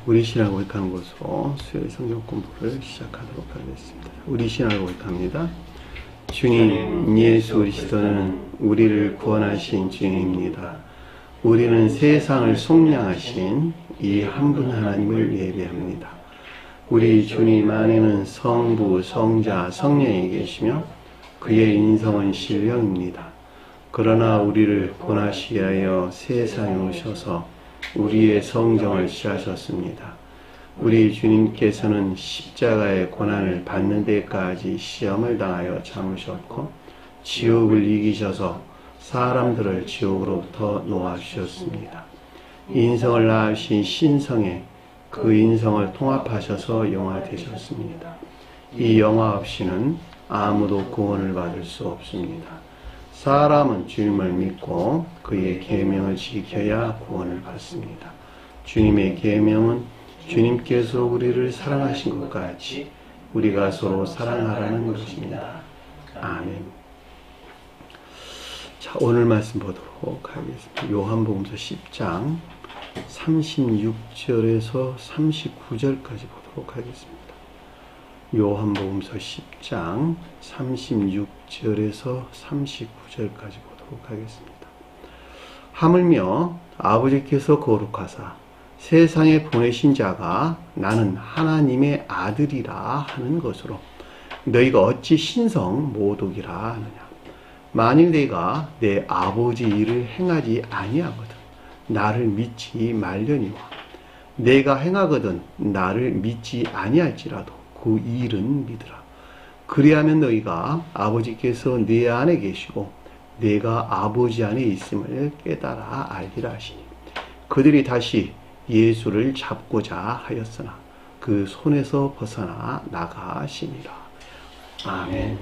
우리 신앙을 고백하는 것으로 수요일 성경 공부를 시작하도록 하겠습니다. 우리 신앙을 고백합니다. 주님 예수 그리스도는 우리를 구원하신 주님입니다. 우리는 세상을 속량하신 이 한 분 하나님을 예배합니다. 우리 주님 안에는 성부, 성자, 성령이 계시며 그의 인성은 신령입니다. 그러나 우리를 구원하시기 위하여 세상에 오셔서 우리의 성정을 취하셨습니다. 우리 주님께서는 십자가의 고난을 받는 데까지 시험을 당하여 참으셨고 지옥을 이기셔서 사람들을 지옥으로부터 놓아주셨습니다. 인성을 낳으신 신성에 그 인성을 통합하셔서 영화되셨습니다. 이 영화 없이는 아무도 구원을 받을 수 없습니다. 사람은 주님을 믿고 그의 계명을 지켜야 구원을 받습니다. 주님의 계명은 주님께서 우리를 사랑하신 것 같이 우리가 서로 사랑하라는 것입니다. 아멘. 자, 오늘 말씀 보도록 하겠습니다. 요한복음서 10장 36절에서 39절까지 보도록 하겠습니다. 요한복음서 10장 36절에서 39절까지 보도록 하겠습니다. 하물며 아버지께서 거룩하사 세상에 보내신 자가 나는 하나님의 아들이라 하는 것으로 너희가 어찌 신성 모독이라 하느냐. 만일 내가 내 아버지 일을 행하지 아니하거든 나를 믿지 말려니와 내가 행하거든 나를 믿지 아니할지라도 그 일은 믿으라. 그리하면 너희가 아버지께서 내 안에 계시고 내가 아버지 안에 있음을 깨달아 알리라 하시니 그들이 다시 예수를 잡고자 하였으나 그 손에서 벗어나 나가시니라. 아멘.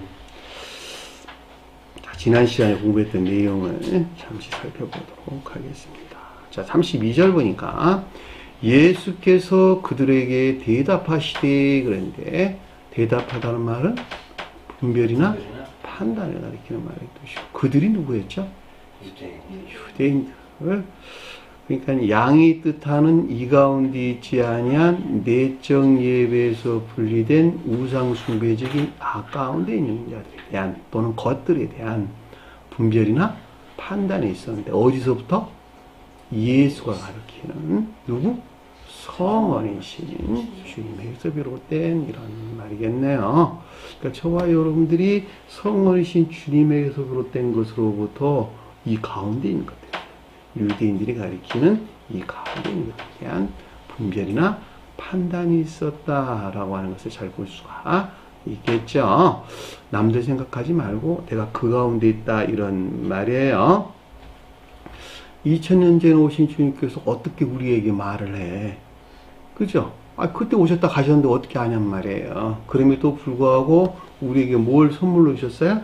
지난 시간에 공부했던 내용을 잠시 살펴보도록 하겠습니다. 자, 32절 보니까 예수께서 그들에게 대답하시되 그랬는데 대답하다는 말은 분별이나 판단을 가리키는 말의 뜻이고 그들이 누구였죠? 유대인들. 그러니까 양이 뜻하는 이 가운데 있지 아니한 내적 예배에서 분리된 우상 숭배적인 가운데 있는 자들에 대한 또는 것들에 대한 분별이나 판단이 있었는데 어디서부터? 예수가 가리키는 누구? 성원이신 주님에게서 비롯된 이런 말이겠네요. 그러니까 저와 여러분들이 성원이신 주님에게서 비롯된 것으로부터 이 가운데 있는 것들, 유대인들이 가리키는 이 가운데 있는 것들에 대한 분별이나 판단이 있었다라고 하는 것을 잘 볼 수가 있겠죠. 남들 생각하지 말고 내가 그 가운데 있다 이런 말이에요. 2000년 전에 오신 주님께서 어떻게 우리에게 말을 해? 그죠? 그때 오셨다 가셨는데 어떻게 하냔 말이에요. 그럼에도 불구하고 우리에게 뭘 선물로 주셨어요?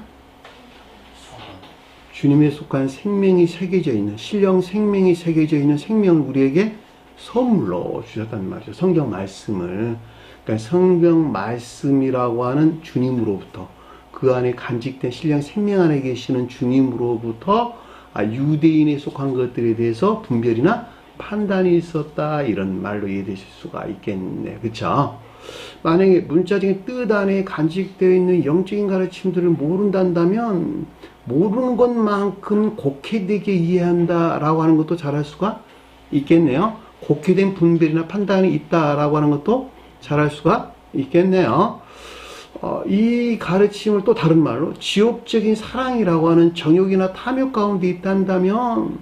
주님에 속한 생명이 새겨져 있는, 신령 생명이 새겨져 있는 생명을 우리에게 선물로 주셨단 말이죠. 성경 말씀을. 그러니까 성경 말씀이라고 하는 주님으로부터, 그 안에 간직된 신령 생명 안에 계시는 주님으로부터 유대인에 속한 것들에 대해서 분별이나 판단이 있었다 이런 말로 이해되실 수가 있겠네요. 그렇죠? 만약에 문자적인 뜻 안에 간직되어 있는 영적인 가르침들을 모른다면 모르는 것만큼 곡해되게 이해한다라고 하는 것도 잘할 수가 있겠네요. 곡해된 분별이나 판단이 있다라고 하는 것도 잘할 수가 있겠네요. 이 가르침을 또 다른 말로 지옥적인 사랑이라고 하는 정욕이나 탐욕 가운데 있단다면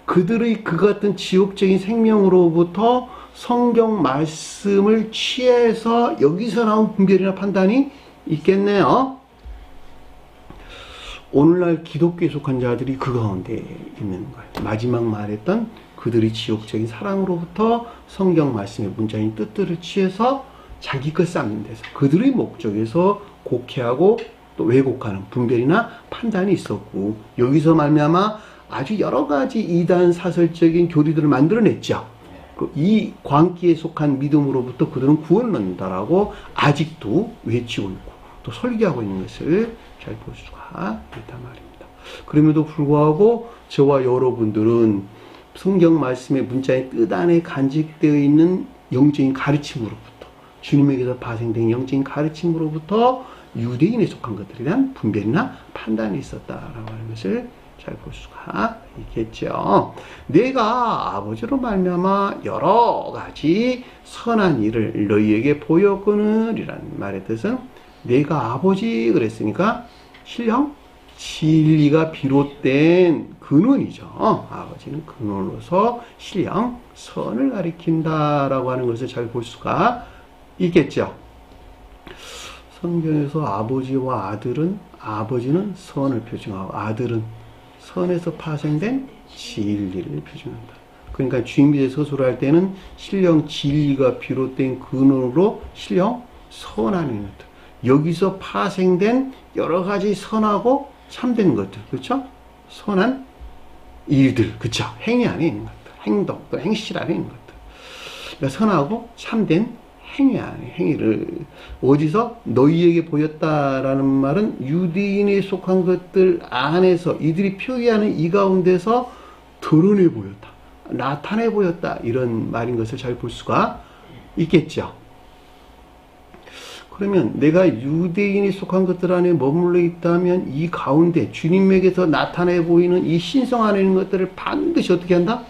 그들의 그 같은 지옥적인 생명으로부터 성경 말씀을 취해서 여기서 나온 분별이나 판단이 있겠네요. 오늘날 기독교에 속한 자들이 그 가운데 있는 거예요. 마지막 말했던 그들이 지옥적인 사랑으로부터 성경 말씀의 문자인 뜻들을 취해서 자기 것 쌓는 데서 그들의 목적에서 곡해하고 또 왜곡하는 분별이나 판단이 있었고 여기서 말미암아 아주 여러 가지 이단 사설적인 교리들을 만들어냈죠. 이 광기에 속한 믿음으로부터 그들은 구원을 얻는다라고 아직도 외치고 있고 또 설교하고 있는 것을 잘 볼 수가 있단 말입니다. 그럼에도 불구하고 저와 여러분들은 성경 말씀의 문자의 뜻 안에 간직되어 있는 영적인 가르침으로부터, 주님에게서 파생된 영적인 가르침으로부터 유대인에 속한 것들에 대한 분별이나 판단이 있었다라고 하는 것을 잘 볼 수가 있겠죠. 내가 아버지로 말미암아 여러 가지 선한 일을 너희에게 보였거늘이라는 말의 뜻은, 내가 아버지 그랬으니까 신령 진리가 비롯된 근원이죠. 아버지는 근원으로서 신령 선을 가리킨다라고 하는 것을 잘 볼 수가 있겠죠. 성경에서 아버지와 아버지는 선을 표징하고 아들은 선에서 파생된 진리를 표징한다. 그러니까 주님에 서술을 할 때는 신령 진리가 비롯된 근원으로 신령 선하는 것들, 여기서 파생된 여러 가지 선하고 참된 것들, 그렇죠? 선한 일들, 그렇죠? 행위 안에 있는 것들, 행동, 또 행실 안에 있는 것들. 그러니까 선하고 참된 행위 안에, 행위를 어디서 너희에게 보였다라는 말은 유대인에 속한 것들 안에서 이들이 표기하는 이 가운데서 드러내 보였다, 나타내 보였다, 이런 말인 것을 잘 볼 수가 있겠죠. 그러면 내가 유대인에 속한 것들 안에 머물러 있다면 이 가운데 주님에게서 나타내 보이는 이 신성 안에 있는 것들을 반드시 어떻게 한다?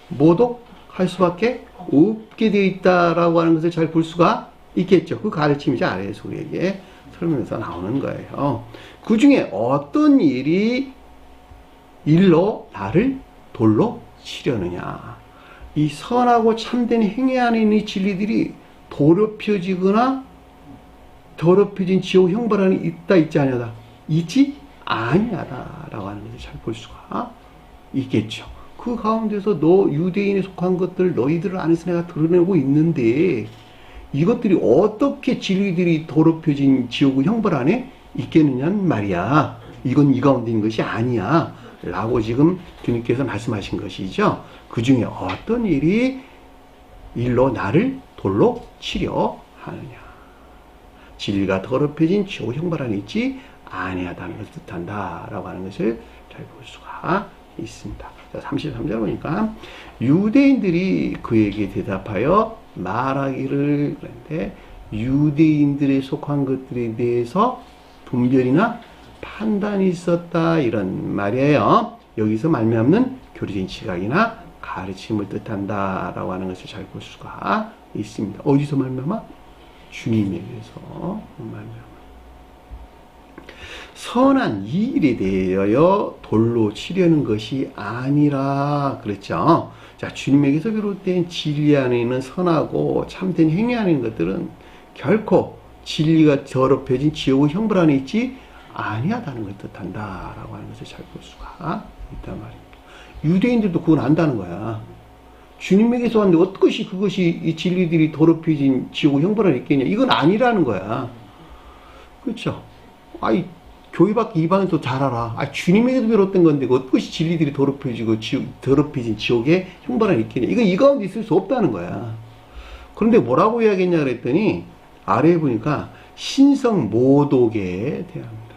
모독할 수밖에 없게 되어 있다라고 하는 것을 잘 볼 수가 있겠죠. 그 가르침이죠. 아래에서 우리에게 설명에서 나오는 거예요. 그 중에 어떤 일로 나를 돌로 치려느냐. 이 선하고 참된 행위 안에 있는 진리들이 더럽혀지거나 더럽혀진 지옥 형벌 안에 있다 있지 아니하다, 있지 아니하다라고 하는 것을 잘 볼 수가 있겠죠. 그 가운데서 너 유대인에 속한 것들 너희들 안에서 내가 드러내고 있는데 이것들이 어떻게 진리들이 더럽혀진 지옥의 형벌 안에 있겠느냐는 말이야. 이건 이 가운데 있는 것이 아니야 라고 지금 주님께서 말씀하신 것이죠. 그 중에 어떤 일로 나를 돌로 치려 하느냐. 진리가 더럽혀진 지옥 형벌 안에 있지 아니하다는 것을 뜻한다 라고 하는 것을 잘 볼 수가 있습니다. 자, 33절 보니까 유대인들이 그에게 대답하여 말하기를, 그런데 유대인들에 속한 것들에 대해서 분별이나 판단이 있었다, 이런 말이에요. 여기서 말미암는 교리적인 지각이나 가르침을 뜻한다 라고 하는 것을 잘 볼 수가 있습니다. 어디서 말미암아? 주님에게서 말미암아. 선한 이 일에 대하여 돌로 치려는 것이 아니라 그랬죠. 자, 주님에게서 비롯된 진리 안에 있는 선하고 참된 행위 안에 있는 것들은 결코 진리가 더럽혀진 지옥의 형벌 안에 있지 아니하다는 걸 뜻한다 라고 하는 것을 잘 볼 수가 있단 말입니다. 유대인들도 그건 안다는 거야. 주님에게서 왔는데 어떻게 그것이 이 진리들이 더럽혀진 지옥의 형벌 안에 있겠냐, 이건 아니라는 거야. 그렇죠? 아이, 교회 밖에 이방인도 잘 알아. 주님에게도 비롯된 건데 어떻게 진리들이 더럽혀지고 더럽혀진 지옥의 형벌 안에 있겠냐, 이건 이 가운데 있을 수 없다는 거야. 그런데 뭐라고 이야기했냐 그랬더니 아래에 보니까 신성 모독에 대합니다.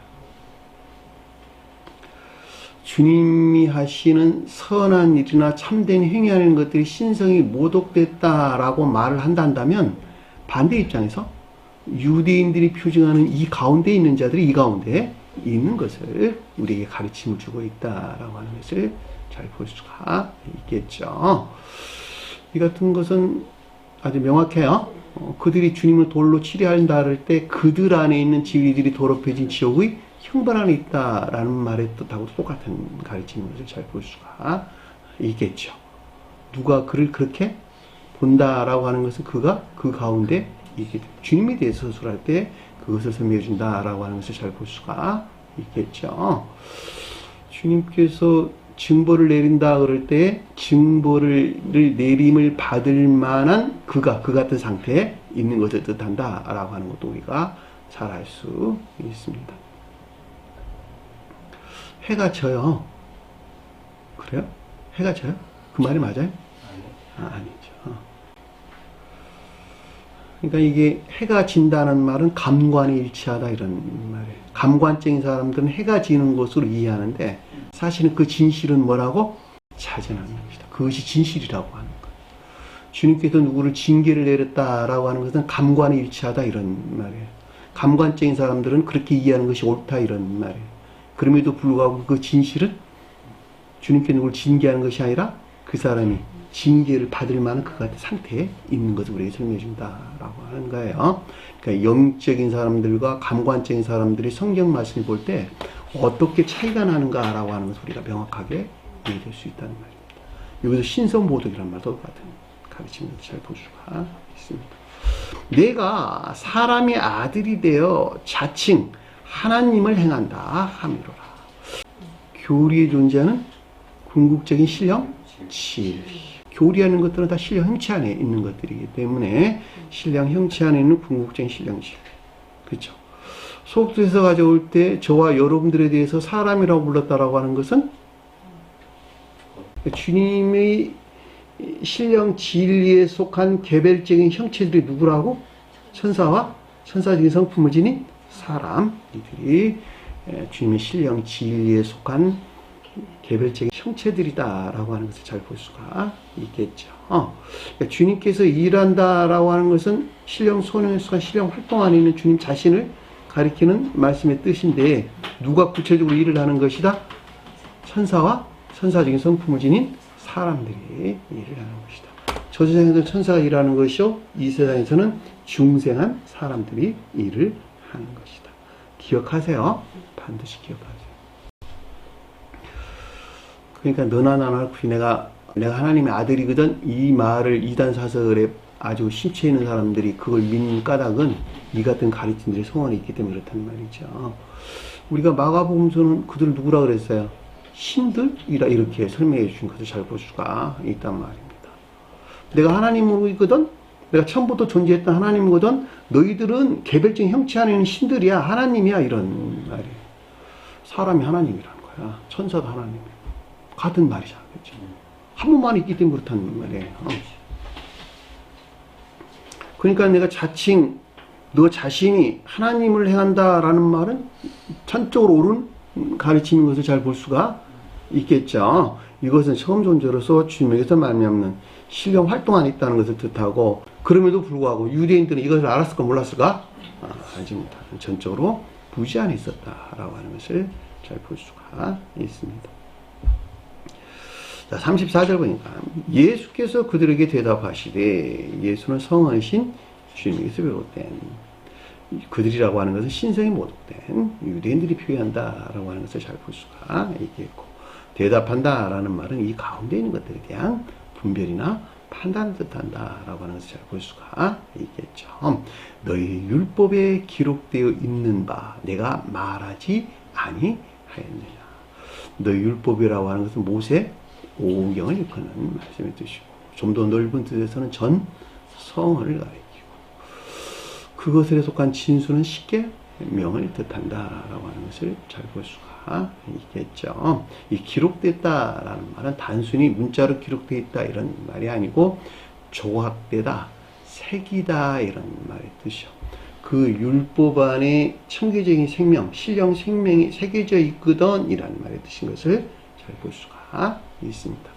주님이 하시는 선한 일이나 참된 행위하는 것들이 신성이 모독됐다라고 말을 한다면 반대 입장에서 유대인들이 표징하는 이 가운데 있는 자들이 이 가운데 있는 것을 우리에게 가르침을 주고 있다라고 하는 것을 잘 볼 수가 있겠죠. 이 같은 것은 아주 명확해요. 그들이 주님을 돌로 치려 한다 할 때 그들 안에 있는 진리들이 더럽혀진 지옥의 형벌 안에 있다라는 말의 뜻하고 똑같은 가르침인 것을 잘 볼 수가 있겠죠. 누가 그를 그렇게 본다라고 하는 것은 그가 그 가운데 이게 주님에 대해서 서술할 때 그것을 설명해 준다라고 하는 것을 잘 볼 수가 있겠죠. 주님께서 징벌을 내린다 그럴 때 징벌을 내림을 받을 만한 그가 그 같은 상태에 있는 것을 뜻한다라고 하는 것도 우리가 잘 알 수 있습니다. 해가 져요. 그래요? 해가 져요? 그 말이 맞아요? 아니죠. 그러니까 이게 해가 진다는 말은 감관이 일치하다 이런 말이에요. 감관적인 사람들은 해가 지는 것으로 이해하는데 사실은 그 진실은 뭐라고? 자전하는 것이다. 그것이 진실이라고 하는 거예요. 주님께서 누구를 징계를 내렸다라고 하는 것은 감관에 일치하다 이런 말이에요. 감관적인 사람들은 그렇게 이해하는 것이 옳다 이런 말이에요. 그럼에도 불구하고 그 진실은 주님께 누구를 징계하는 것이 아니라 그 사람이 징계를 받을 만한 그 같은 상태에 있는 것을 우리에게 설명해 준다라고 하는 거예요. 그러니까 영적인 사람들과 감관적인 사람들이 성경 말씀을 볼 때 어떻게 차이가 나는가라고 하는 것을 우리가 명확하게 이해할 수 있다는 말입니다. 여기서 신성모독이라는 말도 같은 가르침을 잘 볼 수가 있습니다. 내가 사람의 아들이 되어 자칭 하나님을 행한다 함이로라. 교리에 존재하는 궁극적인 신령 진리. 교리하는 것들은 다 신령 형체 안에 있는 것들이기 때문에 신령 형체 안에 있는 궁극적인 신령 진리. 그렇죠? 소속에서 가져올 때 저와 여러분들에 대해서 사람이라고 불렀다라고 하는 것은 주님의 신령 진리에 속한 개별적인 형체들이 누구라고? 천사와 천사적인 성품을 지닌 사람, 이들이 주님의 신령 진리에 속한 개별적인 형체들이다라고 하는 것을 잘 볼 수가 있겠죠. 그러니까 주님께서 일한다라고 하는 것은 신령 소년에 속한 신령 활동 안에 있는 주님 자신을 가리키는 말씀의 뜻인데 누가 구체적으로 일을 하는 것이다? 천사와 천사적인 성품을 지닌 사람들이 일을 하는 것이다. 저 세상에서 천사가 일하는 것이요, 이 세상에서는 중생한 사람들이 일을 하는 것이다. 기억하세요. 반드시 기억하세요. 그러니까 너나 나나 내가 하나님의 아들이거든, 이 말을 이단 사설에 아주 심취해 있는 사람들이 그걸 믿는 까닭은 이 같은 가르침들의 소원이 있기 때문에 그렇단 말이죠. 우리가 마가복음서는 그들 누구라 그랬어요? 신들이라 이렇게 설명해 주신 것을 잘 볼 수가 있단 말입니다. 내가 하나님이거든, 내가 처음부터 존재했던 하나님이거든, 너희들은 개별적인 형체 안에 있는 신들이야, 하나님이야, 이런 말이에요. 사람이 하나님이라는 거야. 천사도 하나님이야. 같은 말이잖아. 그렇죠? 한 분만 있기 때문에 그렇다는 말이에요. 그러니까 내가 자칭 너 자신이 하나님을 행한다라는 말은 전적으로 옳은 가르침인 것을 잘 볼 수가 있겠죠. 이것은 처음 존재로서 주님에게서 말미암는 신령 활동 안에 있다는 것을 뜻하고, 그럼에도 불구하고 유대인들은 이것을 알았을까 몰랐을까? 알지 못하는, 전적으로 부지 안에 있었다라고 하는 것을 잘 볼 수가 있습니다. 자, 34절 보니까 예수께서 그들에게 대답하시되, 예수는 성하신 주님에게서 비롯된, 그들이라고 하는 것은 신성이 모독된 유대인들이 표현한다라고 하는 것을 잘 볼 수가 있겠고, 대답한다라는 말은 이 가운데 있는 것들에 대한 분별이나 판단을 뜻한다라고 하는 것을 잘 볼 수가 있겠죠. 너희 율법에 기록되어 있는 바 내가 말하지 아니하였느냐. 너희 율법이라고 하는 것은 모세 오경을 일컫는 말씀의 뜻이고, 좀 더 넓은 뜻에서는 전 성을 가리키고, 그것에 속한 진수는 쉽게 명을 뜻한다라고 하는 것을 잘 볼 수가 있겠죠. 이 기록됐다라는 말은 단순히 문자로 기록되어 있다 이런 말이 아니고 조각되다, 색이다 이런 말의 뜻이요. 그 율법 안에 청기적인 생명, 신령 생명이 새겨져 있거든 이라는 말의 뜻인 것을 잘 볼 수가 있습니다.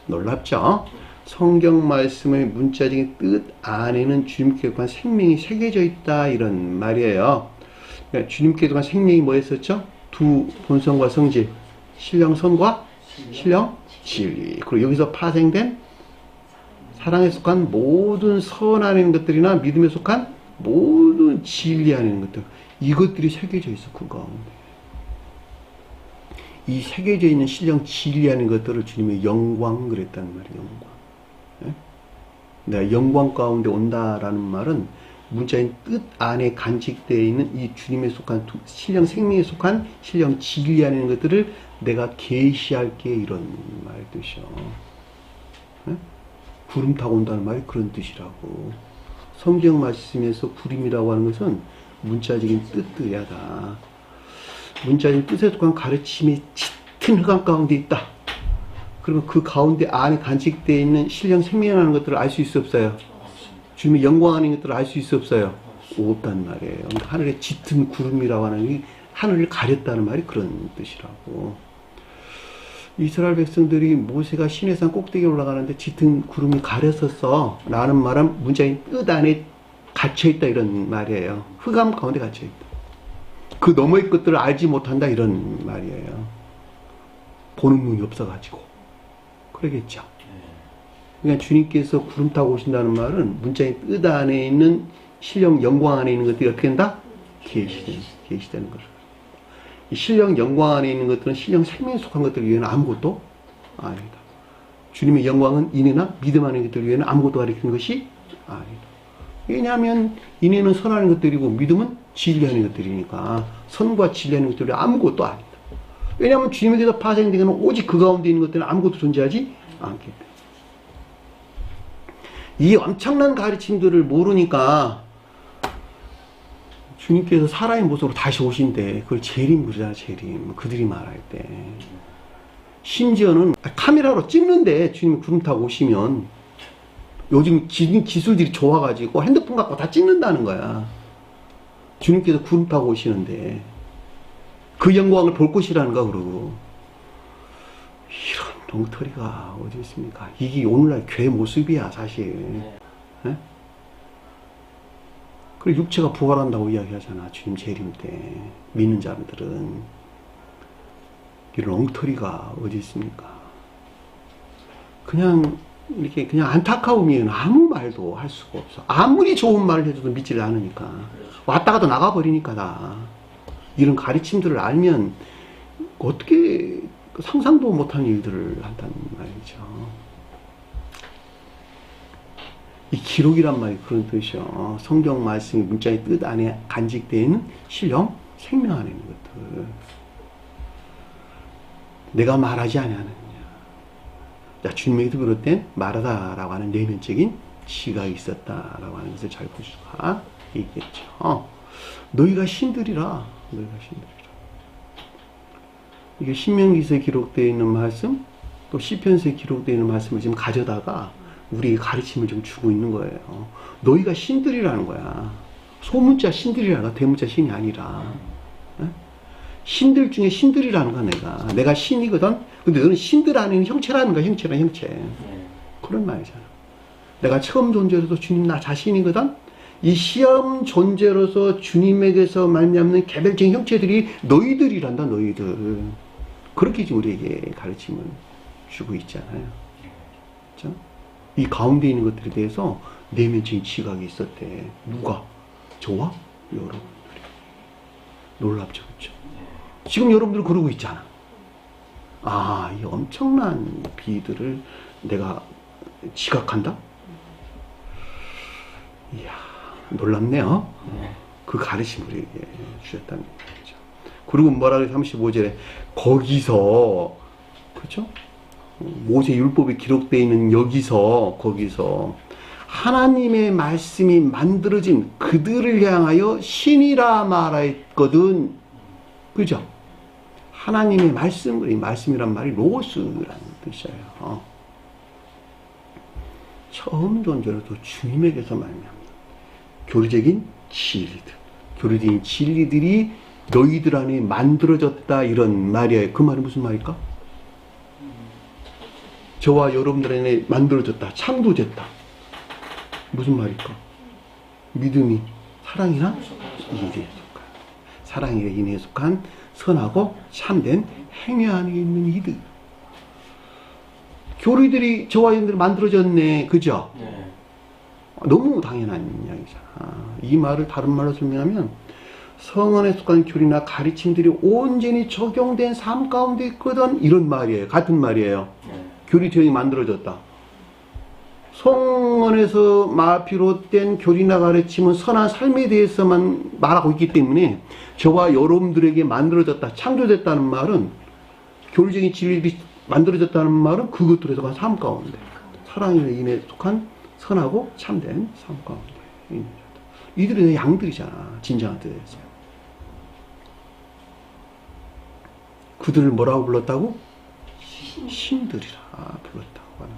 놀랍죠? 성경 말씀의 문자적인 뜻 안에는 주님께 관한 생명이 새겨져 있다 이런 말이에요. 그러니까 주님께 관한 생명이 뭐였었죠? 두 본성과 성질, 신령선과 신령 진리. 그리고 여기서 파생된 사랑에 속한 모든 선 안에 있는 것들이나 믿음에 속한 모든 진리 안에 있는 것들, 이것들이 새겨져 있어. 그 가운데 이 새겨져 있는 신령 진리 안에 있는 것들을 주님의 영광 그랬다는 말이에요. 영광. 네? 내가 영광 가운데 온다라는 말은 문자인 뜻 안에 간직되어 있는 이 주님에 속한 신령 생명에 속한 신령 진리 안에 있는 것들을 내가 계시할게 이런 말 뜻이요. 네? 구름 타고 온다는 말이 그런 뜻이라고. 성경 말씀에서 구름이라고 하는 것은 문자적인 뜻이야다. 문자적인 뜻에 속한 가르침이 짙은 흑암 가운데 있다. 그러면 그 가운데 안에 간직되어 있는 신령 생명이라는 것들을 알 수 있어 없어요? 주님의 영광 안에 있는 것들을 알 수 있어 없어요? 없단 말이에요. 하늘에 짙은 구름이라고 하는 이 하늘을 가렸다는 말이 그런 뜻이라고. 이스라엘 백성들이 모세가 시내산 꼭대기에 올라가는데 짙은 구름이 가렸었어 라는 말은 문자인 뜻 안에 갇혀있다 이런 말이에요. 흑암 가운데 갇혀있다. 그 너머의 것들을 알지 못한다 이런 말이에요. 보는 눈이 없어가지고 그러겠죠. 그러니까 주님께서 구름 타고 오신다는 말은 문자인 뜻 안에 있는 신령 영광 안에 있는 것들이 어떻게 된다? 계시되는 거죠. 이 신령 영광 안에 있는 것들은 신령 생명에 속한 것들 위에는 아무것도 아니다. 주님의 영광은 인애나 믿음 안에 있는 것들 위에는 아무것도 가리키는 것이 아니다. 왜냐하면 인애는 선하는 것들이고 믿음은 진리하는 것들이니까 선과 진리하는 것들이 아무것도 아니다. 왜냐하면 주님에게서 파생되는 오직 그 가운데 있는 것들은 아무것도 존재하지 않기 때문에. 이 엄청난 가르침들을 모르니까 주님께서 사람의 모습으로 다시 오신대. 그걸 재림 그러잖아, 재림. 그들이 말할 때. 심지어는 카메라로 찍는데 주님이 구름 타고 오시면 요즘 기술들이 좋아가지고 핸드폰 갖고 다 찍는다는 거야. 주님께서 구름 타고 오시는데 그 영광을 볼 것이라는가 그러고. 이런 엉터리가 어디 있습니까? 이게 오늘날 교회 모습이야 사실. 네? 그리고 육체가 부활한다고 이야기하잖아. 주님 재림 때 믿는 자들은. 이런 엉터리가 어디 있습니까? 그냥 이렇게 그냥 안타까움이에요. 아무 말도 할 수가 없어. 아무리 좋은 말을 해줘도 믿지를 않으니까. 왔다 가도 나가버리니까 다. 이런 가르침들을 알면 어떻게 상상도 못한 일들을 한다는 말이죠. 이 기록이란 말이 그런 뜻이요. 성경 말씀이 문자의 뜻 안에 간직되어 있는 신령 생명 안에 있는 것들. 내가 말하지 아니하느냐. 자, 주님에게도 비롯된 말하다라고 하는 내면적인 지각이 있었다라고 하는 것을 잘 볼 수가 있겠죠. 너희가 신들이라. 너희가 신들이라. 이게 신명기서에 기록되어 있는 말씀, 또 시편서에 기록되어 있는 말씀을 지금 가져다가 우리에게 가르침을 좀 주고 있는 거예요. 너희가 신들이라는 거야. 소문자 신들이라가 대문자 신이 아니라. 신들 중에 신들이라는 거야, 내가 신이거든? 근데 너는 신들 안에 있는 형체라는 거야, 형체란 형체. 그런 말이잖아. 내가 처음 존재로서 주님 나 자신이거든? 이 시험 존재로서 주님에게서 말미암는 개별적인 형체들이 너희들이란다, 너희들. 그렇게 지금 우리에게 가르침을 주고 있잖아요. 그렇죠? 이 가운데 있는 것들에 대해서 내면적인 지각이 있었대. 누가? 저와 여러분들이. 놀랍죠, 그렇죠? 지금 여러분들 그러고 있잖아. 아, 이 엄청난 비들을 내가 지각한다? 이야, 놀랍네요. 그 가르침을 우리에게 주셨다는 거죠. 그리고 뭐라 그래, 35절에 거기서, 그렇죠? 모세 율법이 기록되어 있는 거기서 하나님의 말씀이 만들어진 그들을 향하여 신이라 말했거든. 그죠? 하나님의 말씀, 이 말씀이란 말이 로고스라는 뜻이에요. 처음 존재로서 주님에게서 말미암는 교리적인 진리들이 너희들 안에 만들어졌다 이런 말이에요. 그 말은 무슨 말일까? 저와 여러분들 안에 만들어졌다, 창조됐다. 무슨 말일까? 믿음이 사랑이나 일에 속한, 사랑에 인해 속한 선하고 참된 행위 안에 있는 이들. 교리들이 저와 여러분들이 만들어졌네, 그죠? 네. 너무 당연한 이야기잖아. 이 말을 다른 말로 설명하면 성언에 속한 교리나 가르침들이 온전히 적용된 삶 가운데 있거든, 이런 말이에요. 같은 말이에요. 교리 조형이 만들어졌다. 성언에서 비롯된 교리나 가르침은 선한 삶에 대해서만 말하고 있기 때문에 저와 여러분들에게 만들어졌다, 창조됐다는 말은, 교리적인 진리들이 만들어졌다는 말은 그것들에 속한 삶 가운데, 사랑에 인해 속한 선하고 참된 삶 가운데 있는 자들. 이들은 양들이잖아, 진정한 뜻에서. 그들을 뭐라고 불렀다고? 신들이라 불렀다고 하는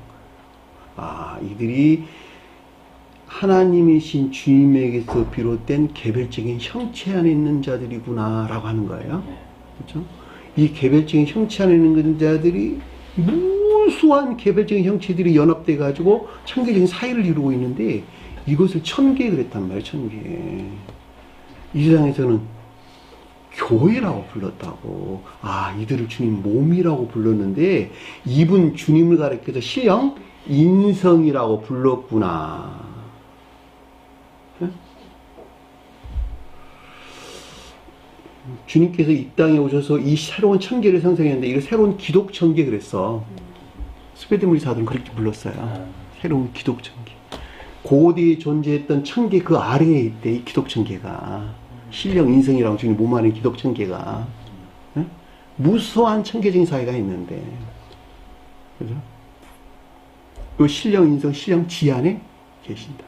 거예요. 이들이 하나님이신 주님에게서 비롯된 개별적인 형체 안에 있는 자들이구나 라고 하는 거예요. 그렇죠? 이 개별적인 형체 안에 있는 자들이 무수한 개별적인 형체들이 연합돼 가지고 천계적인 사이를 이루고 있는데 이것을 천계 그랬단 말이에요. 천계. 이 세상에서는 교회라고 불렀다고. 아, 이들을 주님 몸이라고 불렀는데 이분 주님을 가리켜서 신령 인성이라고 불렀구나. 네? 주님께서 이 땅에 오셔서 이 새로운 천계를 형성했는데 이걸 새로운 기독 천계 그랬어. 스웨덴 사들은 그렇게 불렀어요. 새로운 기독 천계. 고대에 존재했던 천계 그 아래에 있대, 이 기독 천계가. 신령 인성이라고 주님 몸 안에 기독 천계가. 네? 무수한 천계적인 사회가 있는데, 그죠? 그 신령 인성, 신령 지 안에 계신다.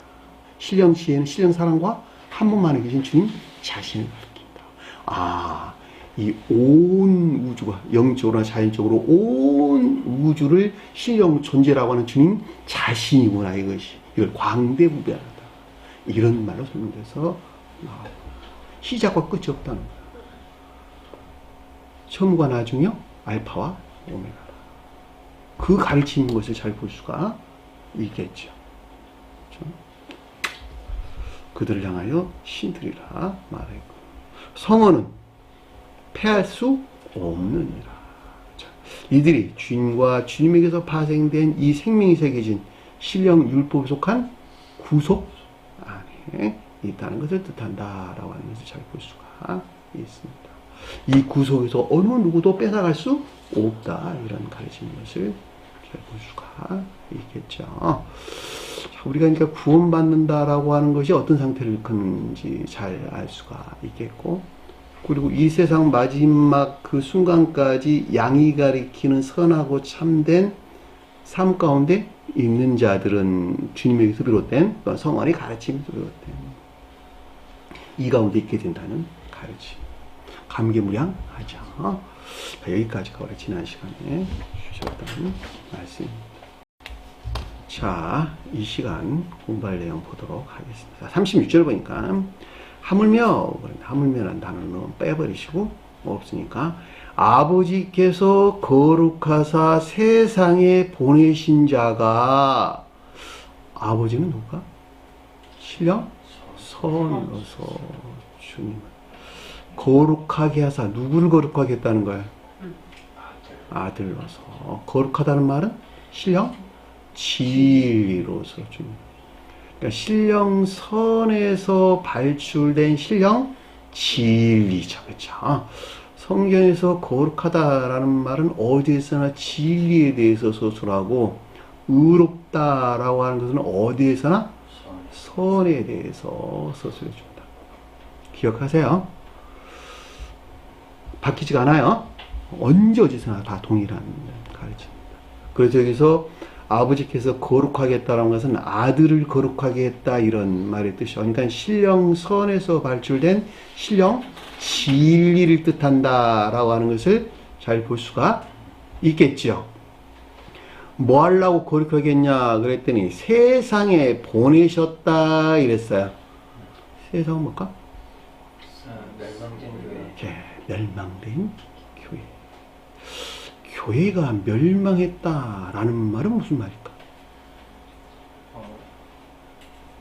신령 지에는 신령 사랑과 한 몸 안에 계신 주님 자신을 가리킨다. 아, 이 온 우주가 영적으로나 자연적으로 온 우주를 신령 존재라고 하는 주님 자신이구나, 이것이. 이걸 광대무변하다. 이런 말로 설명돼서 시작과 끝이 없다는 거야. 처음과 나중이요, 알파와 오메가. 그 가르치는 것을 잘 볼 수가 있겠죠. 그렇죠? 그들을 향하여 신들이라 말했고, 성어는 패할 수 없느니라. 자, 이들이 주님과 주님에게서 파생된 이 생명이 새겨진 신령 율법에 속한 구속 안에 있다는 것을 뜻한다라고 하는 것을 잘 볼 수가 있습니다. 이 구속에서 어느 누구도 뺏어갈 수 없다, 이런 가르치는 것을 잘 볼 수가 있겠죠. 자, 우리가 그러니까 구원받는다라고 하는 것이 어떤 상태를 일컫는지 잘 알 수가 있겠고, 그리고 이 세상 마지막 그 순간까지 양이 가리키는 선하고 참된 삶 가운데 있는 자들은 주님에게서 비롯된 성원의 가르침에서 비롯된 이 가운데 있게 된다는 가르침. 감개무량하죠. 여기까지가 우리 지난 시간에 주셨던 말씀입니다. 자, 이 시간 공부할 내용 보도록 하겠습니다. 36절 보니까 하물며라는 단어는 빼버리시고 없으니까, 아버지께서 거룩하사 세상에 보내신 자가, 아버지는 누가? 신령 선으로서 주님을 거룩하게 하사, 누구를 거룩하게 했다는 거예요? 아들로서. 거룩하다는 말은 신령 진리로서 주님. 그러니까 신령 선에서 발출된 신령 진리죠. 그렇죠? 성경에서 거룩하다라는 말은 어디에서나 진리에 대해서 서술하고, 의롭다라고 하는 것은 어디에서나 선에 대해서 서술해 준다. 기억하세요. 바뀌지가 않아요. 언제 어디서나 다 동일한 가르침입니다. 그래서 여기서 아버지께서 거룩하게 했다는 것은 아들을 거룩하게 했다, 이런 말의 뜻이죠. 그러니까 신령 선에서 발출된 신령 진리를 뜻한다라고 하는 것을 잘 볼 수가 있겠죠. 뭐 하려고 거룩하게 했냐 그랬더니 세상에 보내셨다 이랬어요. 세상은 뭘까? 멸망된 교회. 멸망된 교회. 교회가 멸망했다라는 말은 무슨 말일까?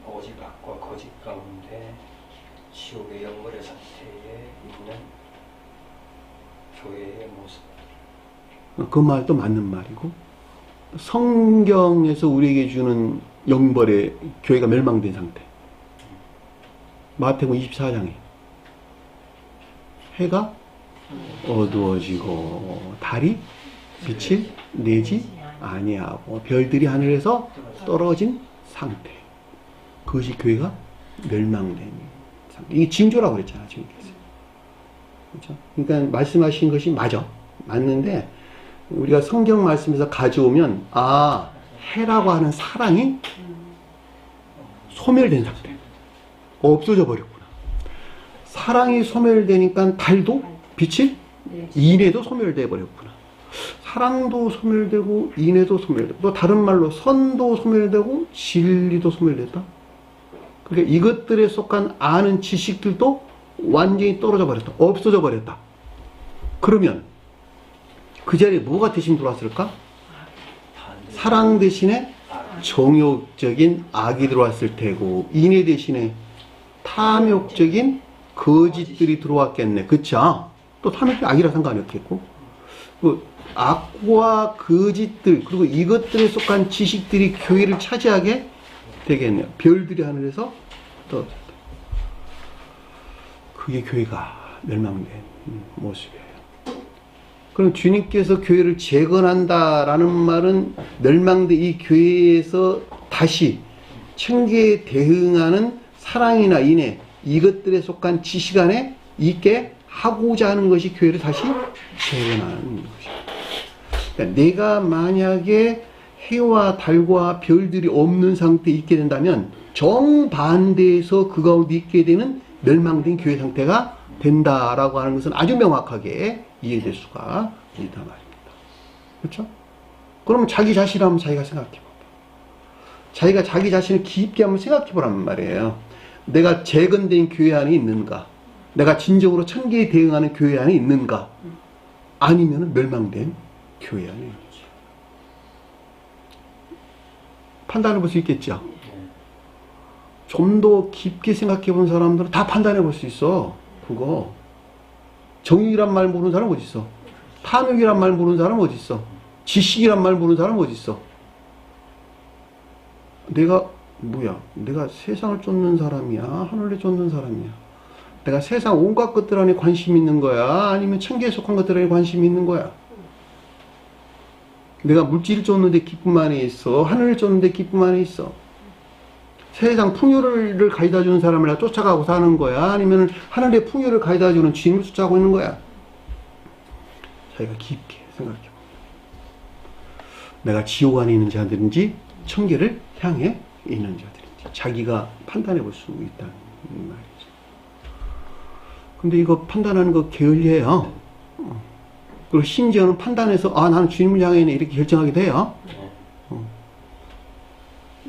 오직 악과 거짓 가운데 지옥의 영벌의 상태에 있는 교회의 모습. 그 말도 맞는 말이고, 성경에서 우리에게 주는 영벌의 교회가 멸망된 상태. 마태복음 24장에 해가 어두워지고 달이 빛을 내지 아니하고 별들이 하늘에서 떨어진 상태. 그것이 교회가 멸망된 상태. 이게 징조라고 그랬잖아, 주님께서. 그렇죠? 그러니까 말씀하신 것이 맞는데, 우리가 성경 말씀에서 가져오면, 아, 해라고 하는 사랑이 소멸된 상태. 없어져 버렸구나. 사랑이 소멸되니까 달도 빛이 인해도 소멸돼 버렸구나. 사랑도 소멸되고 인해도 소멸되고, 또 다른 말로 선도 소멸되고 진리도 소멸됐다. 그러니까 이것들에 속한 아는 지식들도 완전히 떨어져 버렸다. 없어져 버렸다. 그러면 그 자리에 뭐가 대신 들어왔을까? 사랑 대신에 정욕적인 악이 들어왔을 테고, 인애 대신에 탐욕적인 거짓들이 들어왔겠네. 그쵸? 또 탐욕이 악이라 상관이 없겠고, 그 악과 거짓들, 그리고 이것들에 속한 지식들이 교회를 차지하게 되겠네요. 별들이 하늘에서 떨어졌다. 그게 교회가 멸망된 모습이에요. 그럼 주님께서 교회를 재건한다라는 말은 멸망된 이 교회에서 다시 천계에 대응하는 사랑이나 인애, 이것들에 속한 지식 안에 있게 하고자 하는 것이 교회를 다시 재건하는 것이에요. 그러니까 내가 만약에 해와 달과 별들이 없는 상태에 있게 된다면 정반대에서 그 가운데 있게 되는 멸망된 교회 상태가 된다라고 하는 것은 아주 명확하게 이해될 수가 있단 말입니다. 그렇죠? 그러면 자기 자신을 한번 자기가 생각해봐. 자기가 자기 자신을 깊게 한번 생각해보란 말이에요. 내가 재건된 교회 안에 있는가? 내가 진정으로 천계에 대응하는 교회 안에 있는가? 아니면 멸망된 교회 안에 있는지. 판단해 볼 수 있겠죠? 좀 더 깊게 생각해 본 사람들은 다 판단해 볼 수 있어. 그거. 정의란 말 모르는 사람 어디 있어? 탐욕이란 말 모르는 사람 어디 있어? 지식이란 말 모르는 사람 어디 있어? 내가 세상을 쫓는 사람이야? 하늘을 쫓는 사람이야? 내가 세상 온갖 것들 안에 관심이 있는 거야? 아니면 천계에 속한 것들 안에 관심이 있는 거야? 내가 물질을 쫓는데 기쁨 안에 있어? 하늘을 쫓는데 기쁨 안에 있어? 세상 풍요를 가져다 주는 사람을 쫓아가고 사는 거야? 아니면 하늘의 풍요를 가져다 주는 주님을 쫓아가고 있는 거야? 자기가 깊게 생각해 봅니다. 내가 지옥 안에 있는 자들인지 천계를 향해 있는 자들인지 자기가 판단해 볼 수 있다는 말이죠. 근데 이거 판단하는 거 게을리해요. 그리고 심지어는 판단해서 나는 주님을 향해 있네 이렇게 결정하게 돼요.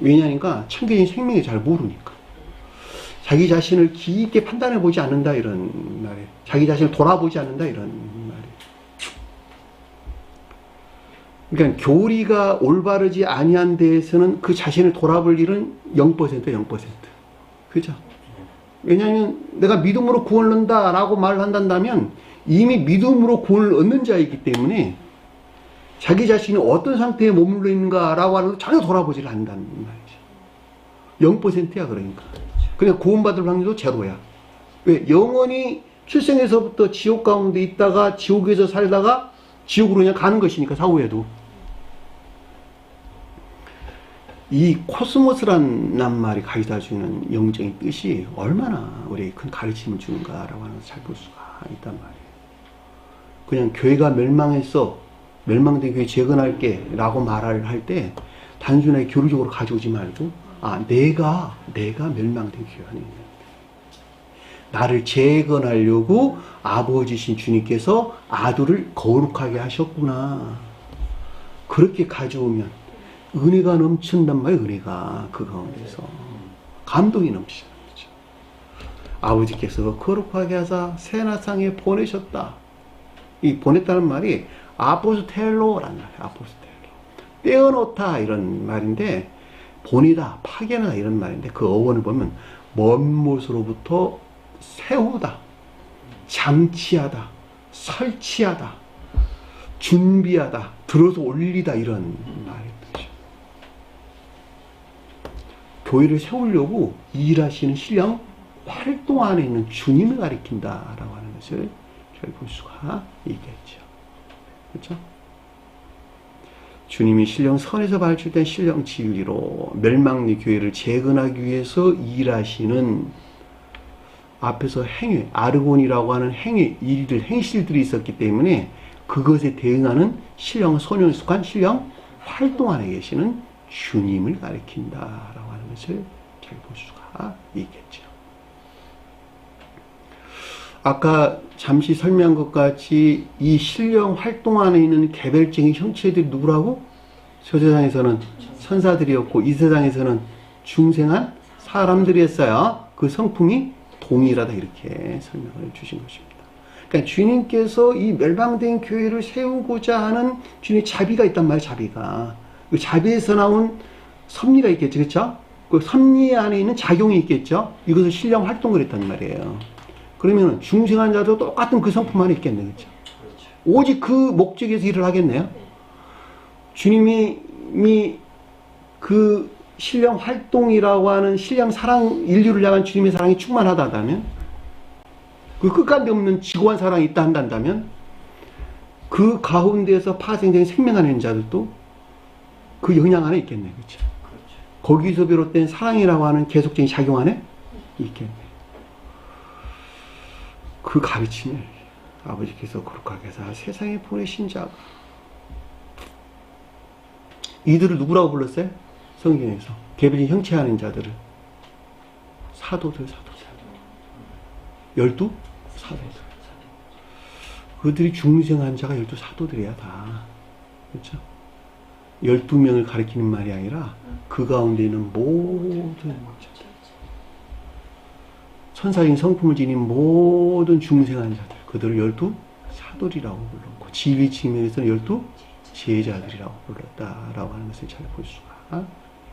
왜냐니까 천계인 생명이 잘 모르니까. 자기 자신을 깊게 판단해 보지 않는다 이런 말이에요. 자기 자신을 돌아보지 않는다 이런 말이에요. 그러니까 교리가 올바르지 아니한 데에서는 그 자신을 돌아볼 일은 0%예요. 0%. 그죠? 왜냐하면 내가 믿음으로 구원을 얻는다 라고 말을 한다면 이미 믿음으로 구원을 얻는 자이기 때문에 자기 자신이 어떤 상태에 머물러 있는가라고 하는 걸 전혀 돌아보지를 않는다는 말이죠. 0%야 그러니까. 그냥 구원받을 확률도 제로야. 왜? 영원히 출생에서부터 지옥 가운데 있다가 지옥에서 살다가 지옥으로 그냥 가는 것이니까 사후에도. 이 코스모스란 말이 가져다주는 영적인 뜻이 얼마나 우리에게 큰 가르침을 주는가라고 하는 것을 잘 볼 수가 있단 말이에요. 그냥 교회가 멸망했어. 멸망된 교회 재건할게 라고 말을 할 때 단순하게 교리적으로 가져오지 말고 내가 멸망된 교회 안에 있는데 나를 재건하려고 아버지신 주님께서 아들을 거룩하게 하셨구나. 그렇게 가져오면 은혜가 넘친단 말이에요. 은혜가 그 가운데서 감동이 넘치는 거죠. 아버지께서 거룩하게 하사 세나상에 보내셨다. 이 보냈다는 말이 아포스텔로라는 말이에요. 아포스텔로. 떼어놓다 이런 말인데 보내다, 파견하다 이런 말인데 그 어원을 보면 먼 곳으로부터 세우다, 장치하다, 설치하다, 준비하다, 들어서 올리다 이런 말이에요. 교회를 세우려고 일하시는 신령 활동 안에 있는 주님을 가리킨다라고 하는 것을 잘 볼 수가 있겠죠. 그렇죠? 주님이 신령 선에서 발출된 신령 진리로 멸망의 교회를 재건하기 위해서 일하시는 앞에서 행위, 아르곤이라고 하는 행실들이 있었기 때문에 그것에 대응하는 신령 소년에 속한 신령 활동 안에 계시는 주님을 가리킨다라고 하는 것을 잘 볼 수가 있겠죠. 아까 잠시 설명한 것 같이 이 신령 활동 안에 있는 개별적인 형체들이 누구라고? 저 세상에서는 천사들이었고 이 세상에서는 중생한 사람들이었어요. 그 성품이 동일하다 이렇게 설명을 주신 것입니다. 그러니까 주님께서 이 멸망된 교회를 세우고자 하는 주님의 자비가 있단 말이에요. 자비가. 그 자비에서 나온 섭리가 있겠죠. 그렇죠? 그 섭리 안에 있는 작용이 있겠죠. 이것을 신령 활동을 했단 말이에요. 그러면 중생한 자도 똑같은 그 성품 안에 있겠네. 그렇죠? 그렇죠. 오직 그 목적에서 일을 하겠네요. 주님이 그 신령 활동이라고 하는 신령 사랑, 인류를 향한 주님의 사랑이 충만하다면, 그 끝간데 없는 지고한 사랑이 있다 한다면, 그 가운데에서 파생된 생명 안에 있는 자들도 그 영향 안에 있겠네. 그렇죠? 그렇죠. 거기서 비롯된 사랑이라고 하는 계속적인 작용 안에 있겠네. 그 가르침을 아버지께서 거룩하게 해서 세상에 보내신 자가, 이들을 누구라고 불렀어요? 성경에서 개별인 형체하는 자들을 사도들. 12 사도들. 그들이 중생한 자가 12 사도들이야 다. 그렇죠? 12명을 가리키는 말이 아니라 그 가운데 있는 모든 천사적인 성품을 지닌 모든 중생한 자들, 그들을 12 사도리라고 불렀고, 지위 측면에서는 12 제자들이라고 불렀다라고 하는 것을 잘 볼 수가